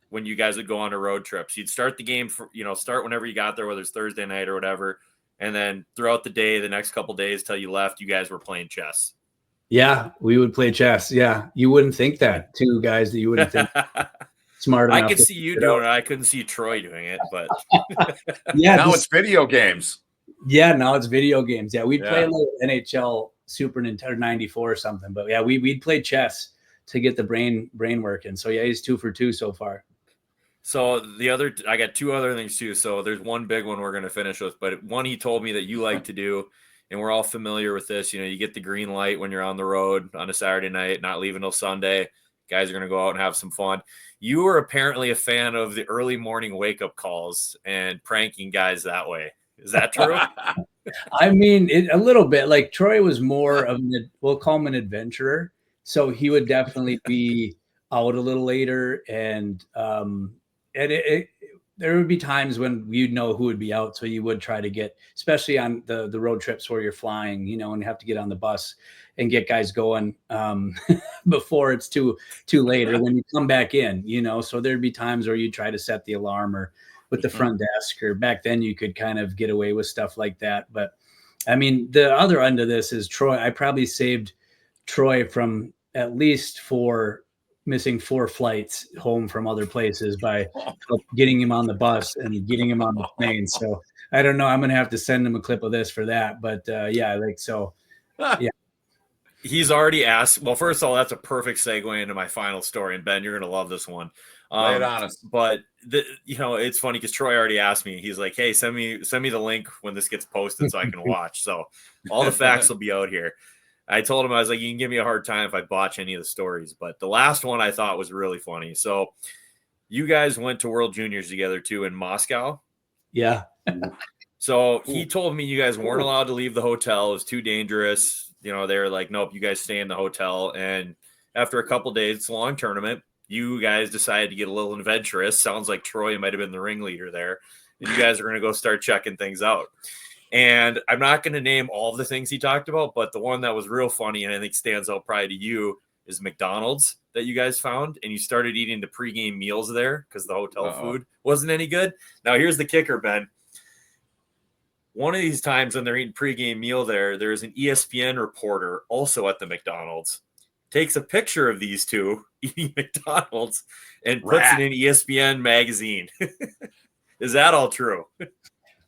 when you guys would go on a road trips. You'd start the game start whenever you got there, whether it's Thursday night or whatever. And then throughout the day, the next couple days till you left, you guys were playing chess. Yeah, we would play chess. Yeah. You wouldn't think that, two guys that you wouldn't think smart enough. I could see you doing it. I couldn't see Troy doing it, but yeah. Now it's video games. Yeah, now it's video games. Yeah, we'd play a little NHL Super Nintendo 94 or something. But yeah, we'd play chess to get the brain working. So yeah, he's 2 for 2 so far. So I got 2 other things too. So there's one big one we're going to finish with, but one he told me that you like to do, and we're all familiar with this. You get the green light when you're on the road on a Saturday night, not leaving till Sunday. Guys are going to go out and have some fun. You were apparently a fan of the early morning wake up calls and pranking guys that way. Is that true? I mean, a little bit. Like Troy was more of we'll call him an adventurer. So he would definitely be out a little later, and there would be times when you'd know who would be out. So you would try to get, especially on the road trips where you're flying, and you have to get on the bus and get guys going before it's too late, or when you come back in, so there'd be times where you try to set the alarm or with the front desk, or back then you could kind of get away with stuff like that. But I mean, the other end of this is Troy. I probably saved Troy from at least missing 4 flights home from other places by getting him on the bus and getting him on the plane. So I don't know. I'm going to have to send him a clip of this for that. But yeah. He's already asked. Well, first of all, that's a perfect segue into my final story. And Ben, you're going to love this one. Lay it on us. But it's funny because Troy already asked me. He's like, "Hey, send me the link when this gets posted so I can watch." So all the facts will be out here. I told him, I was like, "You can give me a hard time if I botch any of the stories." But the last one I thought was really funny. So you guys went to World Juniors together too in Moscow. Yeah. So he told me you guys weren't allowed to leave the hotel. It was too dangerous. They were like, "Nope, you guys stay in the hotel." And after a couple days, it's a long tournament, you guys decided to get a little adventurous. Sounds like Troy might have been the ringleader there. And you guys are going to go start checking things out. And I'm not going to name all the things he talked about, but the one that was real funny and I think stands out probably to you is McDonald's that you guys found. And you started eating the pregame meals there because the hotel food wasn't any good. Now, here's the kicker, Ben. One of these times when they're eating pregame meal there's an ESPN reporter also at the McDonald's, takes a picture of these two eating McDonald's and puts it in ESPN magazine. Is that all true?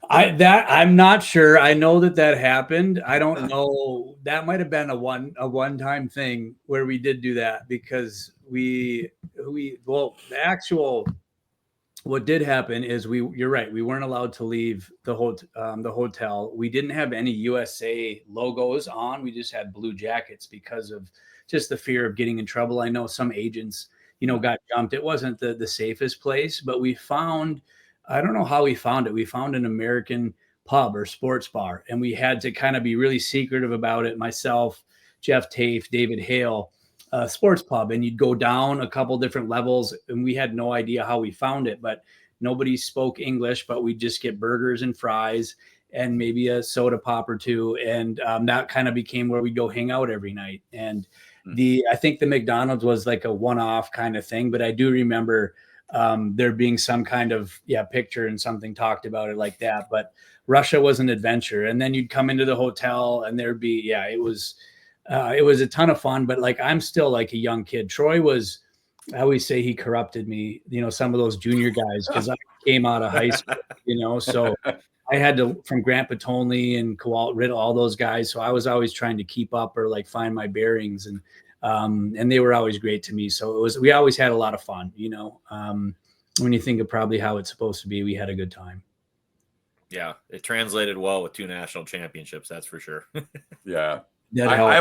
I'm not sure. I know that happened. I don't know. That might have been a one-time thing where we did do that because what did happen is you're right. We weren't allowed to leave the hotel. We didn't have any USA logos on. We just had blue jackets because of just the fear of getting in trouble. I know some agents, got jumped. It wasn't the safest place, but we found, I don't know how we found it. We found an American pub or sports bar, and we had to kind of be really secretive about it. Myself, Jeff Tafe, David Hale, sports pub, and you'd go down a couple different levels, and we had no idea how we found it, but nobody spoke English, but we'd just get burgers and fries and maybe a soda pop or two. And that kind of became where we'd go hang out every night. And I think the McDonald's was like a one-off kind of thing, but I do remember there being some kind of picture and something talked about it like that. But Russia was an adventure. And then you'd come into the hotel and there'd be, it was a ton of fun, but like, I'm still like a young kid. Troy was I always say he corrupted me, some of those junior guys, because I came out of high school, so I had to, from Grant Patolny and Kowalt Riddle, all those guys. So I was always trying to keep up or like find my bearings, and they were always great to me. So we always had a lot of fun, when you think of probably how it's supposed to be, we had a good time. Yeah, it translated well with 2 national championships, that's for sure. Yeah. I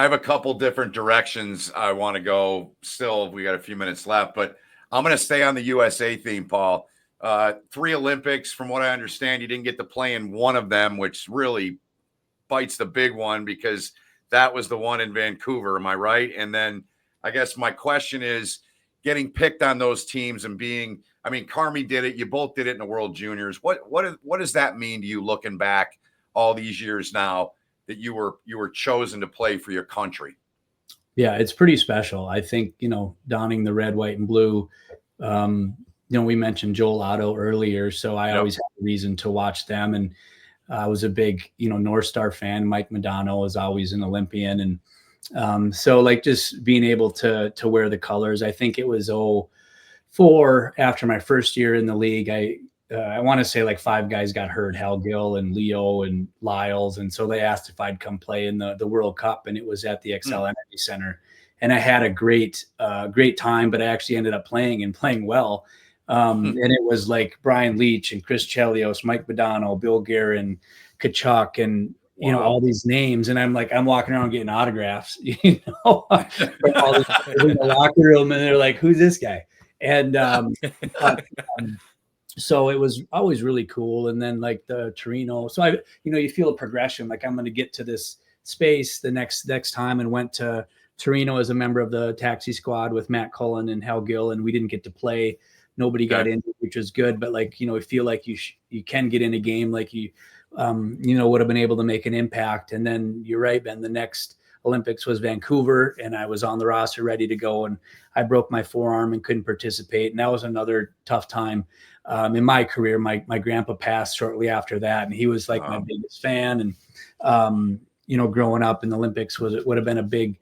have a couple different directions I want to go still. We got a few minutes left, but I'm going to stay on the USA theme, Paul. 3 Olympics, from what I understand, you didn't get to play in one of them, which really bites the big one because that was the one in Vancouver. Am I right? And then I guess my question is getting picked on those teams and being, I mean, Carmi did it. You both did it in the World Juniors. What does that mean to you looking back all these years now that you were chosen to play for your country? Yeah, it's pretty special. I think, donning the red, white, and blue, we mentioned Joel Otto earlier, so I always had a reason to watch them. And I was a big, North Star fan. Mike Modano was always an Olympian. And so like just being able to wear the colors, I think it was 2004 after my first year in the league. I want to say like 5 guys got hurt, Hal Gill and Leo and Lyles. And so they asked if I'd come play in the World Cup, and it was at the XL Energy Center. And I had a great time, but I actually ended up playing well. And it was like Brian Leach and Chris Chelios, Mike Modano, Bill Guerin, Kachuk, and all these names. And I'm walking around getting autographs, in the locker room, and they're like, "Who's this guy?" And so it was always really cool. And then like the Torino, so you feel a progression. Like I'm going to get to this space the next time, and went to Torino as a member of the taxi squad with Matt Cullen and Hal Gill, and we didn't get to play. Nobody got in, which was good. But like, I feel like you can get in a game, like you would have been able to make an impact. And then you're right, Ben, the next Olympics was Vancouver, and I was on the roster ready to go, and I broke my forearm and couldn't participate. And that was another tough time in my career. My grandpa passed shortly after that, and he was like my biggest fan. And, growing up in the Olympics would have been a big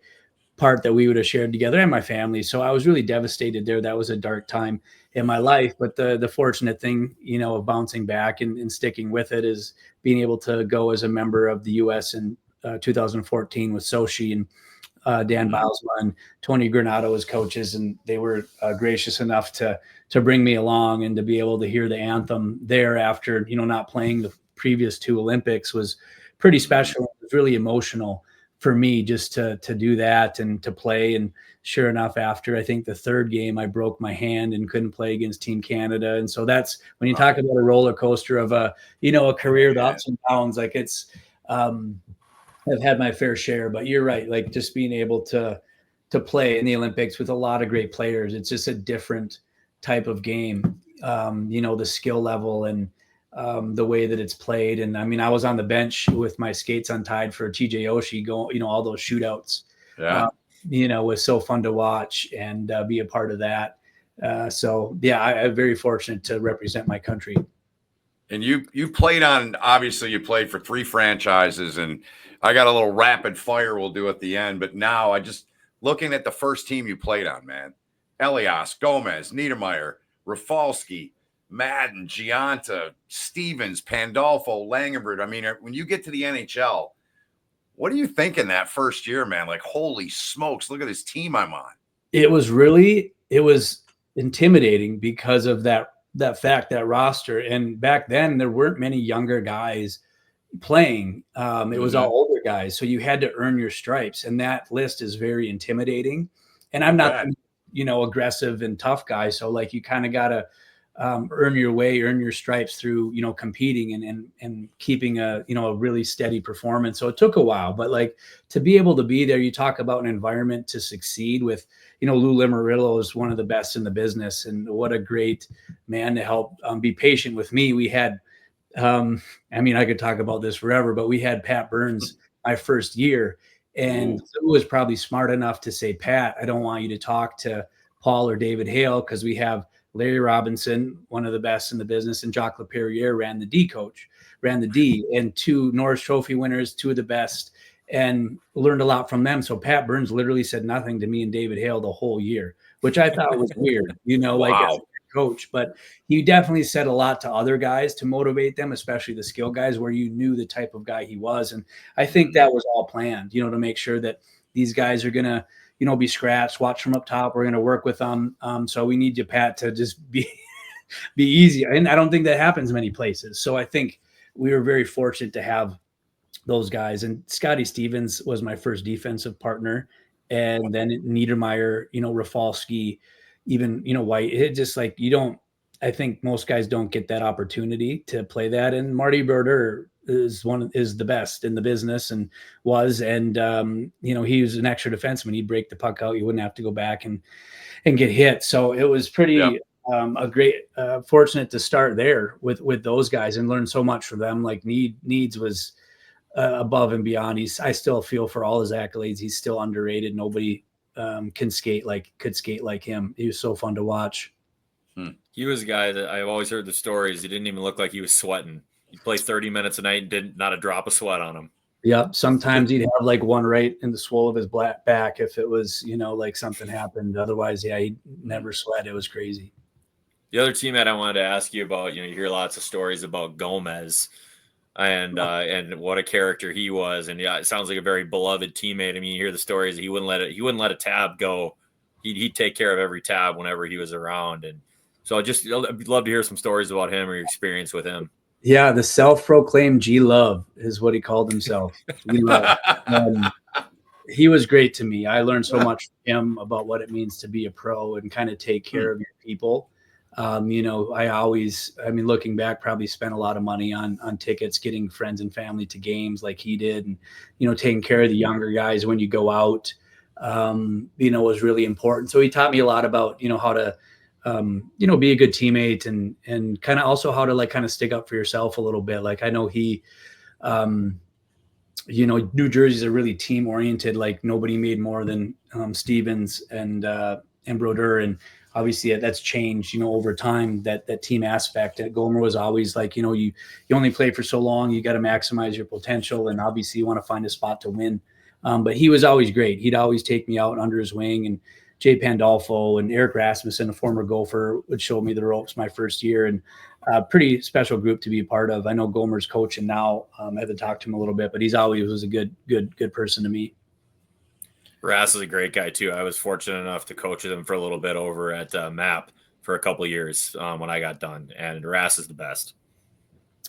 part that we would have shared together, and my family. So I was really devastated there. That was a dark time in my life. But the fortunate thing, of bouncing back and sticking with it is being able to go as a member of the U.S. in 2014 with Sochi and Dan Bylsma and Tony Granado as coaches. And they were gracious enough to bring me along, and to be able to hear the anthem there after, not playing the previous 2 Olympics was pretty special. It was really emotional for me just to do that and to play. And sure enough, after I think the 3rd game, I broke my hand and couldn't play against Team Canada. And so that's when you talk about a roller coaster of a career, the ups and downs. Like it's, I've had my fair share. But you're right, like just being able to play in the Olympics with a lot of great players, it's just a different type of game. The skill level and the way that it's played. And I mean, I was on the bench with my skates untied for TJ Oshie going, all those shootouts. Was so fun to watch and be a part of that. I'm very fortunate to represent my country. And you played obviously you played for 3 franchises, and I got a little rapid fire we'll do at the end. But now I just looking at the first team you played on, man, Elias, Gomez, Niedermeyer, Rafalski, Madden, Gianta, Stevens, Pandolfo, Langenbrud. I mean, when you get to the NHL, what are you thinking that first year, man? Like, holy smokes, look at this team I'm on. It was intimidating because of that roster. And back then there weren't many younger guys playing. It was all older guys. So you had to earn your stripes, and that list is very intimidating. And I'm not, aggressive and tough guy. So like, you kind of got to earn your stripes through, competing and keeping a really steady performance. So it took a while, but like to be able to be there, you talk about an environment to succeed with, Lou Lamoriello is one of the best in the business, and what a great man to help be patient with me. We had, I could talk about this forever, but we had Pat Burns my first year, and Lou was probably smart enough to say, Pat, I don't want you to talk to Paul or David Hale, because we have Larry Robinson, one of the best in the business, and Jacques Laperriere ran the D, and 2 Norris Trophy winners, 2 of the best, and learned a lot from them. So Pat Burns literally said nothing to me and David Hale the whole year. which I thought was weird, like as Wow. a coach. But he definitely said a lot to other guys to motivate them, especially the skill guys, where you knew the type of guy he was. And I think that was all planned, to make sure that these guys are going to, be scratched, watch from up top. We're going to work with them. So we need you, Pat, to just be easy. And I don't think that happens many places. So I think we were very fortunate to have those guys. And Scotty Stevens was my first defensive partner. And then Niedermeyer, Rafalski, even, White. It just like, I think most guys don't get that opportunity to play that. And Marty Brodeur is the best in the business and was. And, he was an extra defenseman. He'd break the puck out. You wouldn't have to go back and get hit. So it was pretty, a great, fortunate to start there with those guys and learn so much from them. Like Needs was above and beyond. I still feel for all his accolades. He's still underrated. Nobody could skate like him. He was so fun to watch. He was a guy that I've always heard the stories. He didn't even look like he was sweating. He'd play 30 minutes a night and not a drop of sweat on him. Yeah. Sometimes he'd have like one right in the swole of his back if it was, like something happened. Otherwise, he'd never sweat. It was crazy. The other teammate I wanted to ask you about, you hear lots of stories about Gomez and what a character he was. And it sounds like a very beloved teammate. I mean, you hear the stories that he wouldn't let a tab go. He'd take care of every tab whenever he was around. And so I'd love to hear some stories about him or your experience with him. Yeah, the self-proclaimed G-Love is what he called himself. G-Love. He was great to me. I learned so much from him about what it means to be a pro and kind of take care of your people. Looking back, probably spent a lot of money on tickets, getting friends and family to games like he did. And, taking care of the younger guys when you go out, was really important. So he taught me a lot about, how to, be a good teammate and kind of also how to kind of stick up for yourself a little bit. Like I know he, New Jersey's a really team oriented, like nobody made more than Stevens and Brodeur. And obviously that's changed, over time, that team aspect. Gomer was always like, you only play for so long, you got to maximize your potential. And obviously you want to find a spot to win. But he was always great. He'd always take me out under his wing, and Jay Pandolfo and Eric Rasmussen, a former Gopher, would show me the ropes my first year, and a pretty special group to be a part of. I know Gomer's coaching now. I haven't talked to him a little bit, but he's always was a good person to me. Rass is a great guy too. I was fortunate enough to coach with him for a little bit over at MAP for a couple of years when I got done, and Rass is the best.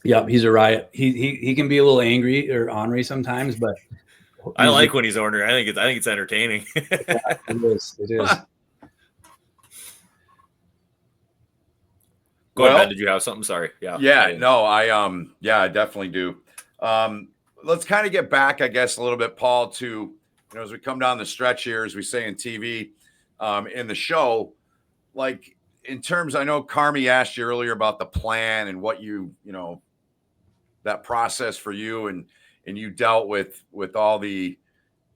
Yeah, he's a riot. He can be a little angry or ornery sometimes, but I like when he's ornery. I think it's entertaining. Yeah, it is. Go ahead, Ben. Did you have something? Sorry. Yeah. No, I definitely do. Let's kind of get back, I guess, a little bit, Paul, to, as we come down the stretch here, as we say in TV, in the show, like in terms, I know Carmi asked you earlier about the plan and what that process for you, and you dealt with all the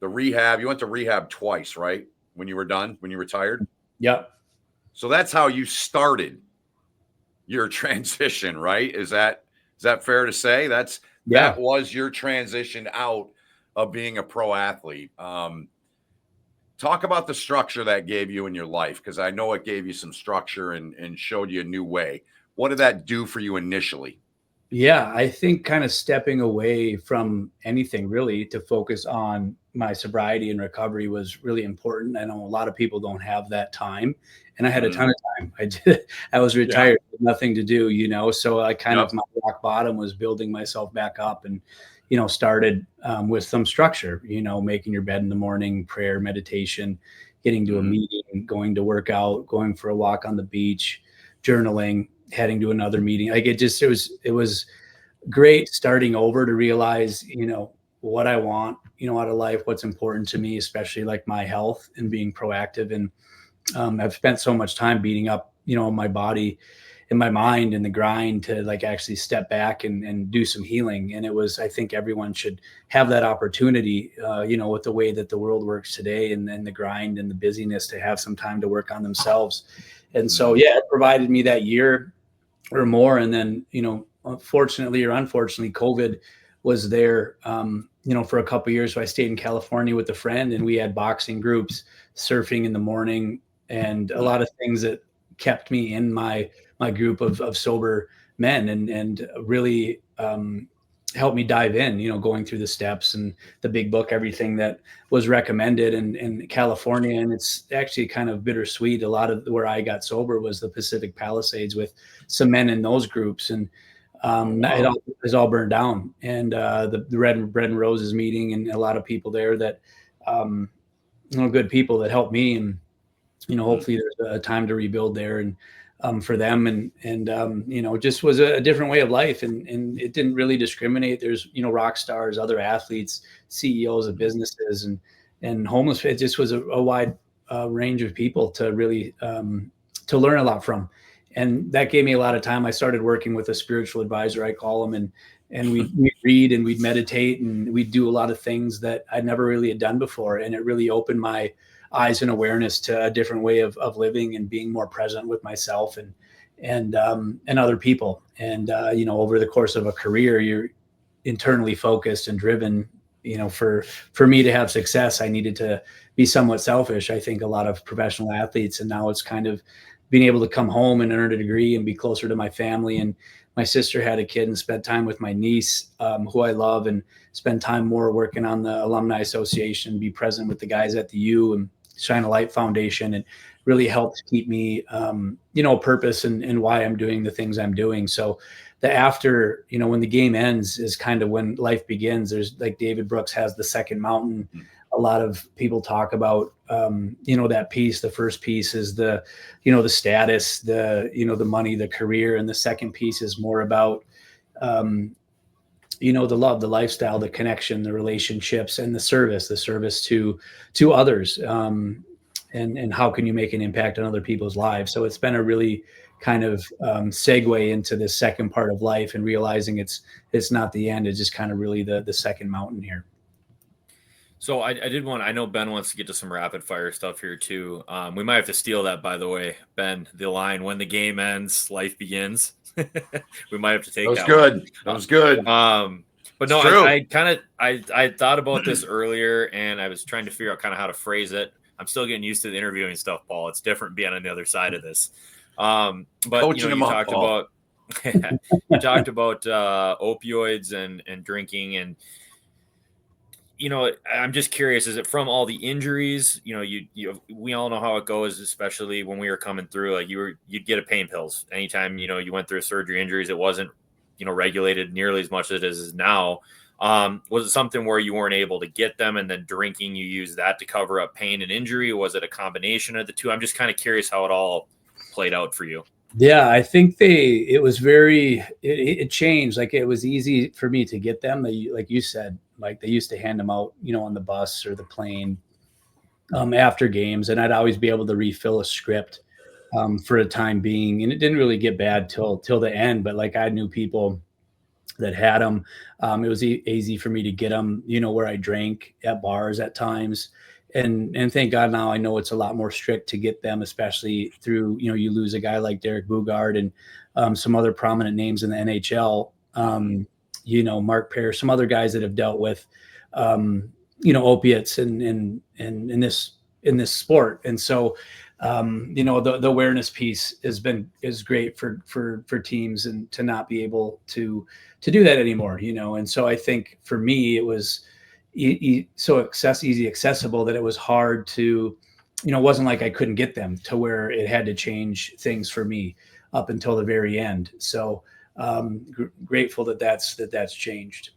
rehab. You went to rehab twice, right? When you were done, when you retired? Yep. So that's how you started your transition, right? Is that fair to say? That was your transition out of being a pro athlete. Talk about the structure that gave you in your life, because I know it gave you some structure and showed you a new way. What did that do for you initially? Yeah, I think kind of stepping away from anything really to focus on my sobriety and recovery was really important. I know a lot of people don't have that time, and I had a ton of time. I was retired with nothing to do, so I kind of, my rock bottom was building myself back up, and, started with some structure, making your bed in the morning, prayer, meditation, getting to a meeting, going to work out, going for a walk on the beach, journaling, heading to another meeting. Like it was great starting over to realize, what I want, out of life, what's important to me, especially like my health and being proactive. And I've spent so much time beating up, my body and my mind and the grind to like actually step back and do some healing. And I think everyone should have that opportunity, with the way that the world works today and then the grind and the busyness, to have some time to work on themselves. And so, it provided me that year or more. And then, fortunately or unfortunately, COVID was there, for a couple of years. So I stayed in California with a friend, and we had boxing groups, surfing in the morning, and a lot of things that kept me in my group of sober men, and really helped me dive in, going through the steps and the big book, everything that was recommended in California. And it's actually kind of bittersweet. A lot of where I got sober was the Pacific Palisades with some men in those groups. And it all burned down. And the Bread and Roses meeting, and a lot of people there that, good people that helped me. And, hopefully there's a time to rebuild there, and for them, and just was a different way of life, and it didn't really discriminate. There's, rock stars, other athletes, CEOs of businesses, and homeless. It just was a wide range of people to really to learn a lot from. And that gave me a lot of time. I started working with a spiritual advisor, I call him, and we'd read and we'd meditate, and we'd do a lot of things that I never really had done before. And it really opened my eyes and awareness to a different way of living and being more present with myself and other people. And, over the course of a career, you're internally focused and driven. For me to have success, I needed to be somewhat selfish. I think a lot of professional athletes, and now it's kind of being able to come home and earn a degree and be closer to my family. And my sister had a kid, and spent time with my niece, who I love, and spend time more working on the Alumni Association, be present with the guys at the U and Shine a Light Foundation. And really helped keep me, purpose and why I'm doing the things I'm doing. So the after, when the game ends is kind of when life begins. There's, like, David Brooks has the second mountain. A lot of people talk about, that piece. The first piece is the status, the money, the career. And the second piece is more about, the love, the lifestyle, the connection, the relationships, and the service to others. And how can you make an impact on other people's lives? So it's been a really kind of segue into this second part of life, and realizing it's not the end. It's just kind of really the second mountain here. So I know Ben wants to get to some rapid fire stuff here too. We might have to steal that, by the way, Ben, the line, when the game ends, life begins. We might have to take that. That was good. But no, I thought about this earlier, and I was trying to figure out kind of how to phrase it. I'm still getting used to the interviewing stuff, Paul. It's different being on the other side of this. But Coaching you talked about opioids and drinking, and I'm just curious, is it from all the injuries? We all know how it goes, especially when we were coming through. Like, you'd get a pain pills anytime, you went through a surgery. Injuries, it wasn't, regulated nearly as much as it is now. Was it something where you weren't able to get them, and then drinking, you used that to cover up pain and injury? Or was it a combination of the two? I'm just kind of curious how it all played out for you. Yeah, I think it changed. Like, it was easy for me to get them. Like you said, like, they used to hand them out, on the bus or the plane after games. And I'd always be able to refill a script for a time being. And it didn't really get bad till the end. But, like, I knew people that had them. It was easy for me to get them, where I drank at bars at times. And thank God now I know it's a lot more strict to get them, especially through, you lose a guy like Derek Bugard and some other prominent names in the NHL, Mark Pear, some other guys that have dealt with, opiates and in this sport. And so, the awareness piece is great for teams, and to not be able to do that anymore, And so I think for me, it was so easy accessible that it was hard to, it wasn't like I couldn't get them, to where it had to change things for me up until the very end. So grateful that's changed.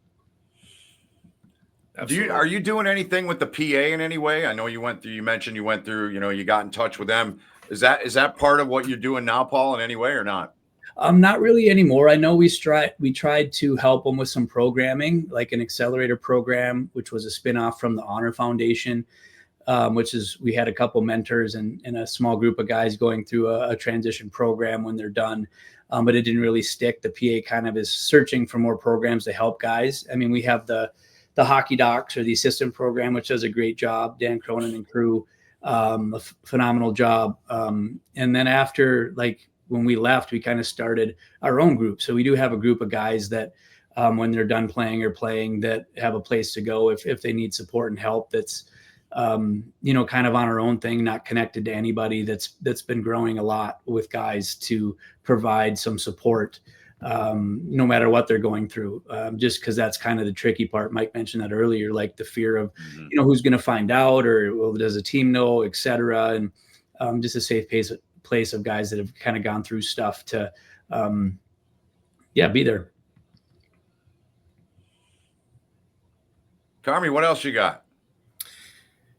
Are you doing anything with the PA in any way? I know you mentioned you went through, you got in touch with them. Is that part of what you're doing now, Paul, in any way, or not? Not really anymore. I know we tried to help them with some programming, like an accelerator program, which was a spinoff from the Honor Foundation, we had a couple mentors and a small group of guys going through a transition program when they're done. But it didn't really stick. The PA kind of is searching for more programs to help guys. I mean, we have the hockey docs, or the assistant program, which does a great job. Dan Cronin and crew, a phenomenal job. And then after, like, when we left, we kind of started our own group. So we do have a group of guys that when they're done playing, that have a place to go if they need support and help. That's kind of on our own thing, not connected to anybody. That's been growing a lot with guys to provide some support, no matter what they're going through, just because that's kind of the tricky part. Mike mentioned that earlier, like the fear of, who's going to find out, or well, does the team know, et cetera. And just a safe place of guys that have kind of gone through stuff to, be there. Carmi, what else you got?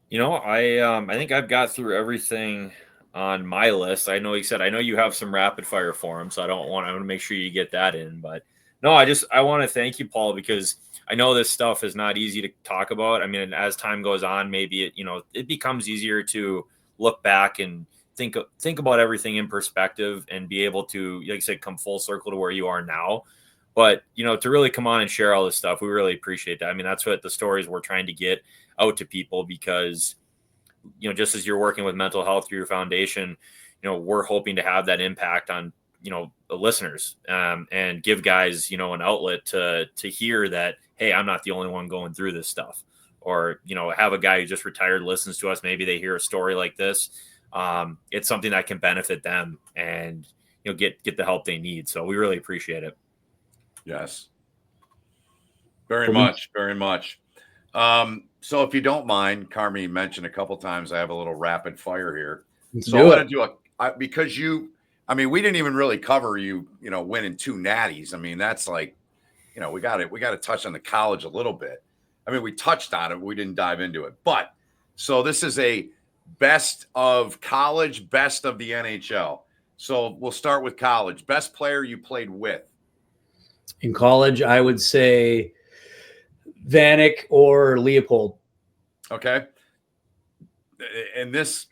I think I've got through everything on my list. I know you have some rapid fire for him, so I want to make sure you get that in. But no, I want to thank you, Paul, because I know this stuff is not easy to talk about. I mean, as time goes on, maybe it becomes easier to look back and think about everything in perspective and be able to, like I said, come full circle to where you are now. But, to really come on and share all this stuff, we really appreciate that. I mean, that's what the stories we're trying to get out to people, because, just as you're working with mental health through your foundation, we're hoping to have that impact on, the listeners, and give guys, an outlet to hear that, hey, I'm not the only one going through this stuff. Or, have a guy who just retired listens to us. Maybe they hear a story like this. It's something that can benefit them and, get the help they need. So we really appreciate it. Yes. Very much. Very much. So if you don't mind, Carmi mentioned a couple times, I have a little rapid fire here. So I want to do because we didn't even really cover you, winning 2 natties. I mean, that's like, we got to touch on the college a little bit. I mean, we touched on it, but we didn't dive into it. But so this is a best of college, best of the NHL. So we'll start with college. Best player you played with. In college, I would say Vanek or Leopold. Okay. And this,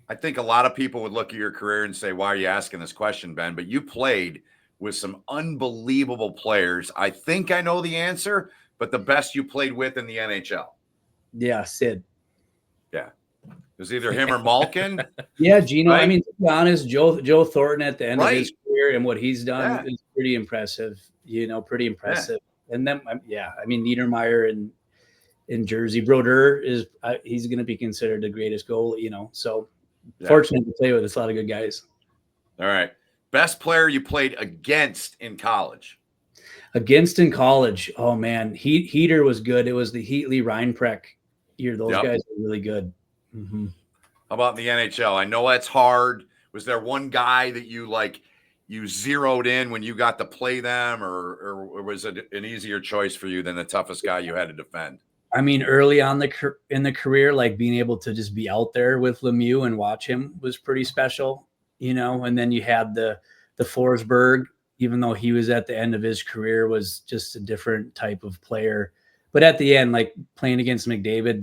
I think a lot of people would look at your career and say, why are you asking this question, Ben? But you played with some unbelievable players. I think I know the answer, but the best you played with in the NHL. Yeah, Sid. Yeah. It was either him or Malkin. Yeah, Gino. Right? I mean, to be honest, Joe Thornton at the end of his career and what he's done is pretty impressive. Pretty impressive. Yeah. And then, Niedermeyer in Jersey, Brodeur he's going to be considered the greatest goalie. So fortunate to play with a lot of good guys. All right. Best player you played against in college. Oh man, Heater was good. It was the Heatley Reinprecht year. Those guys were really good. Mm-hmm. How about in the NHL? I know that's hard. Was there one guy that you zeroed in when you got to play them, or was it an easier choice for you than the toughest guy you had to defend? I mean, early on in the career, like being able to just be out there with Lemieux and watch him was pretty special, and then you had the Forsberg, even though he was at the end of his career, was just a different type of player. But at the end, like playing against McDavid,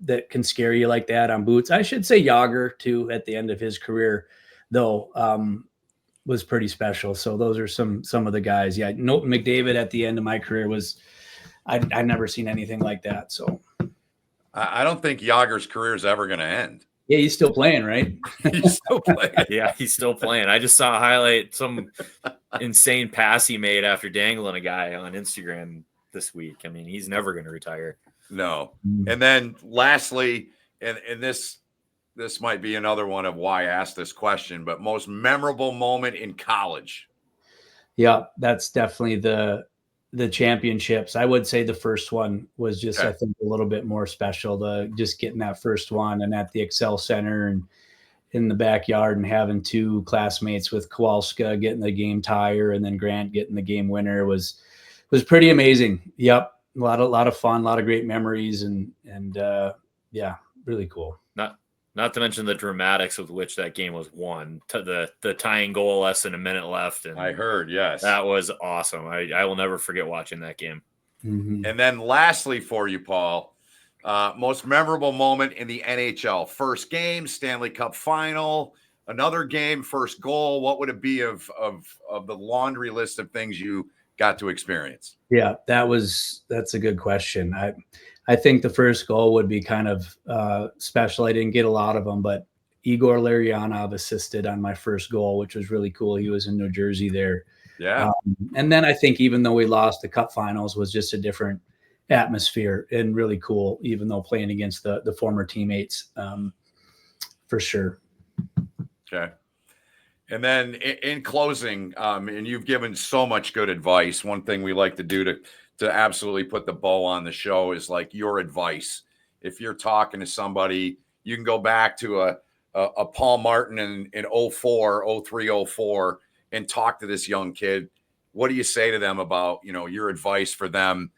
that can scare you like that on boots. I should say Yager too, at the end of his career, though, was pretty special. So those are some of the guys. Yeah, no, McDavid at the end of my career was, I've never seen anything like that. So I don't think Yager's career is ever going to end. Yeah, he's still playing, right? He's still playing. Yeah, he's still playing. I just saw a highlight, some insane pass he made after dangling a guy on Instagram this week. I mean, he's never going to retire. No. And then lastly, and this might be another one of why I asked this question, but most memorable moment in college. Yeah, that's definitely the championships. I would say the first one was just, I think, a little bit more special, to just getting that first one and at the Excel Center and in the backyard and having 2 classmates with Kowalska getting the game tire and then Grant getting the game winner was pretty amazing. Yep. A lot of fun, a lot of great memories and yeah, really cool. Not to mention the dramatics with which that game was won, to the tying goal, less than a minute left. And I heard, yes. That was awesome. I will never forget watching that game. Mm-hmm. And then lastly for you, Paul, most memorable moment in the NHL. First game, Stanley Cup final, another game, first goal. What would it be of the laundry list of things you got to experience? Yeah, that's a good question. I think the first goal would be kind of special. I didn't get a lot of them, but Igor Larionov assisted on my first goal, which was really cool. He was in New Jersey there. Yeah. And then I think even though we lost the cup finals, was just a different atmosphere and really cool, even though playing against the former teammates, for sure. Okay. And then in closing, and you've given so much good advice. One thing we like to do to absolutely put the bow on the show is like your advice. If you're talking to somebody, you can go back to a Paul Martin in 04, 03, 04 and talk to this young kid. What do you say to them about, your advice for them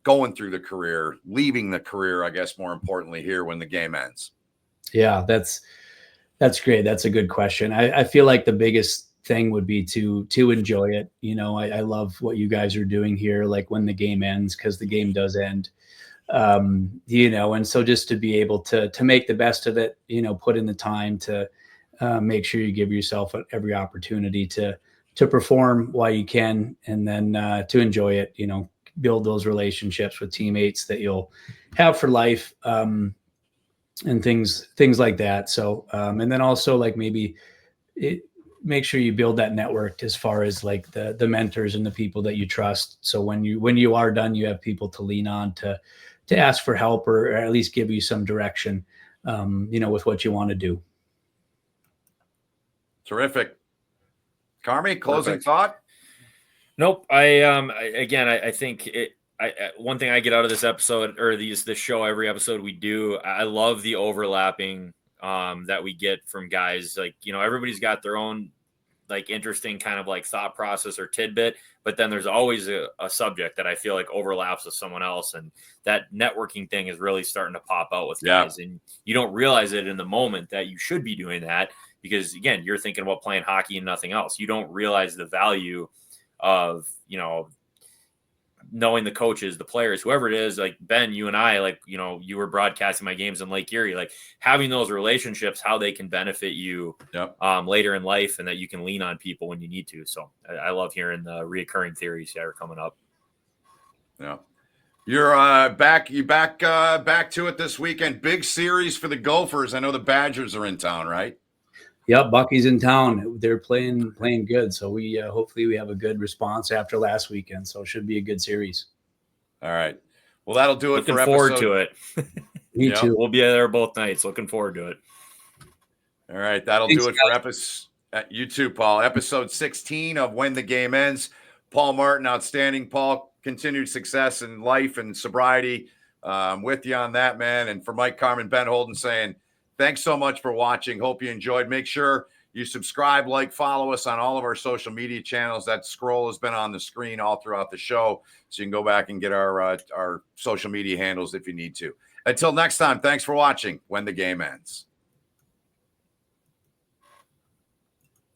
going through the career, leaving the career, I guess, more importantly here when the game ends? Yeah, that's great. That's a good question. I feel like the biggest thing would be to enjoy it. I love what you guys are doing here, like when the game ends, because the game does end. And so just to be able to make the best of it, put in the time to make sure you give yourself every opportunity to perform while you can, and then to enjoy it, build those relationships with teammates that you'll have for life. And things like that. So, and then also like maybe make sure you build that network as far as like the mentors and the people that you trust. So when you are done, you have people to lean on to ask for help, or at least give you some direction, with what you want to do. Terrific. Carmi, closing Perfect. thought? Nope. I think one thing I get out of this episode, or this show, every episode we do, I love the overlapping that we get from guys. Like, everybody's got their own like interesting kind of like thought process or tidbit, but then there's always a subject that I feel like overlaps with someone else, and that networking thing is really starting to pop out with guys. And you don't realize it in the moment that you should be doing that, because again, you're thinking about playing hockey and nothing else. You don't realize the value of, knowing the coaches, the players, whoever it is. Like Ben, you and I, like, you were broadcasting my games in Lake Erie, like having those relationships, how they can benefit you later in life, and that you can lean on people when you need to. So I love hearing the reoccurring theories that are coming up. Yeah. You're back to it this weekend. Big series for the Gophers. I know the Badgers are in town, right? Yep, Bucky's in town. They're playing good. So we hopefully we have a good response after last weekend. So it should be a good series. All right. Well, that'll do it. Looking forward to it. Me too. We'll be there both nights. Looking forward to it. All right. That'll do it for episode. You too, Paul. Episode 16 of When the Game Ends. Paul Martin, outstanding. Paul, continued success in life and sobriety. With you on that, man. And for Mike Carmen, Ben Holden saying, thanks so much for watching. Hope you enjoyed. Make sure you subscribe, like, follow us on all of our social media channels. That scroll has been on the screen all throughout the show, so you can go back and get our social media handles if you need to. Until next time, thanks for watching When the Game Ends.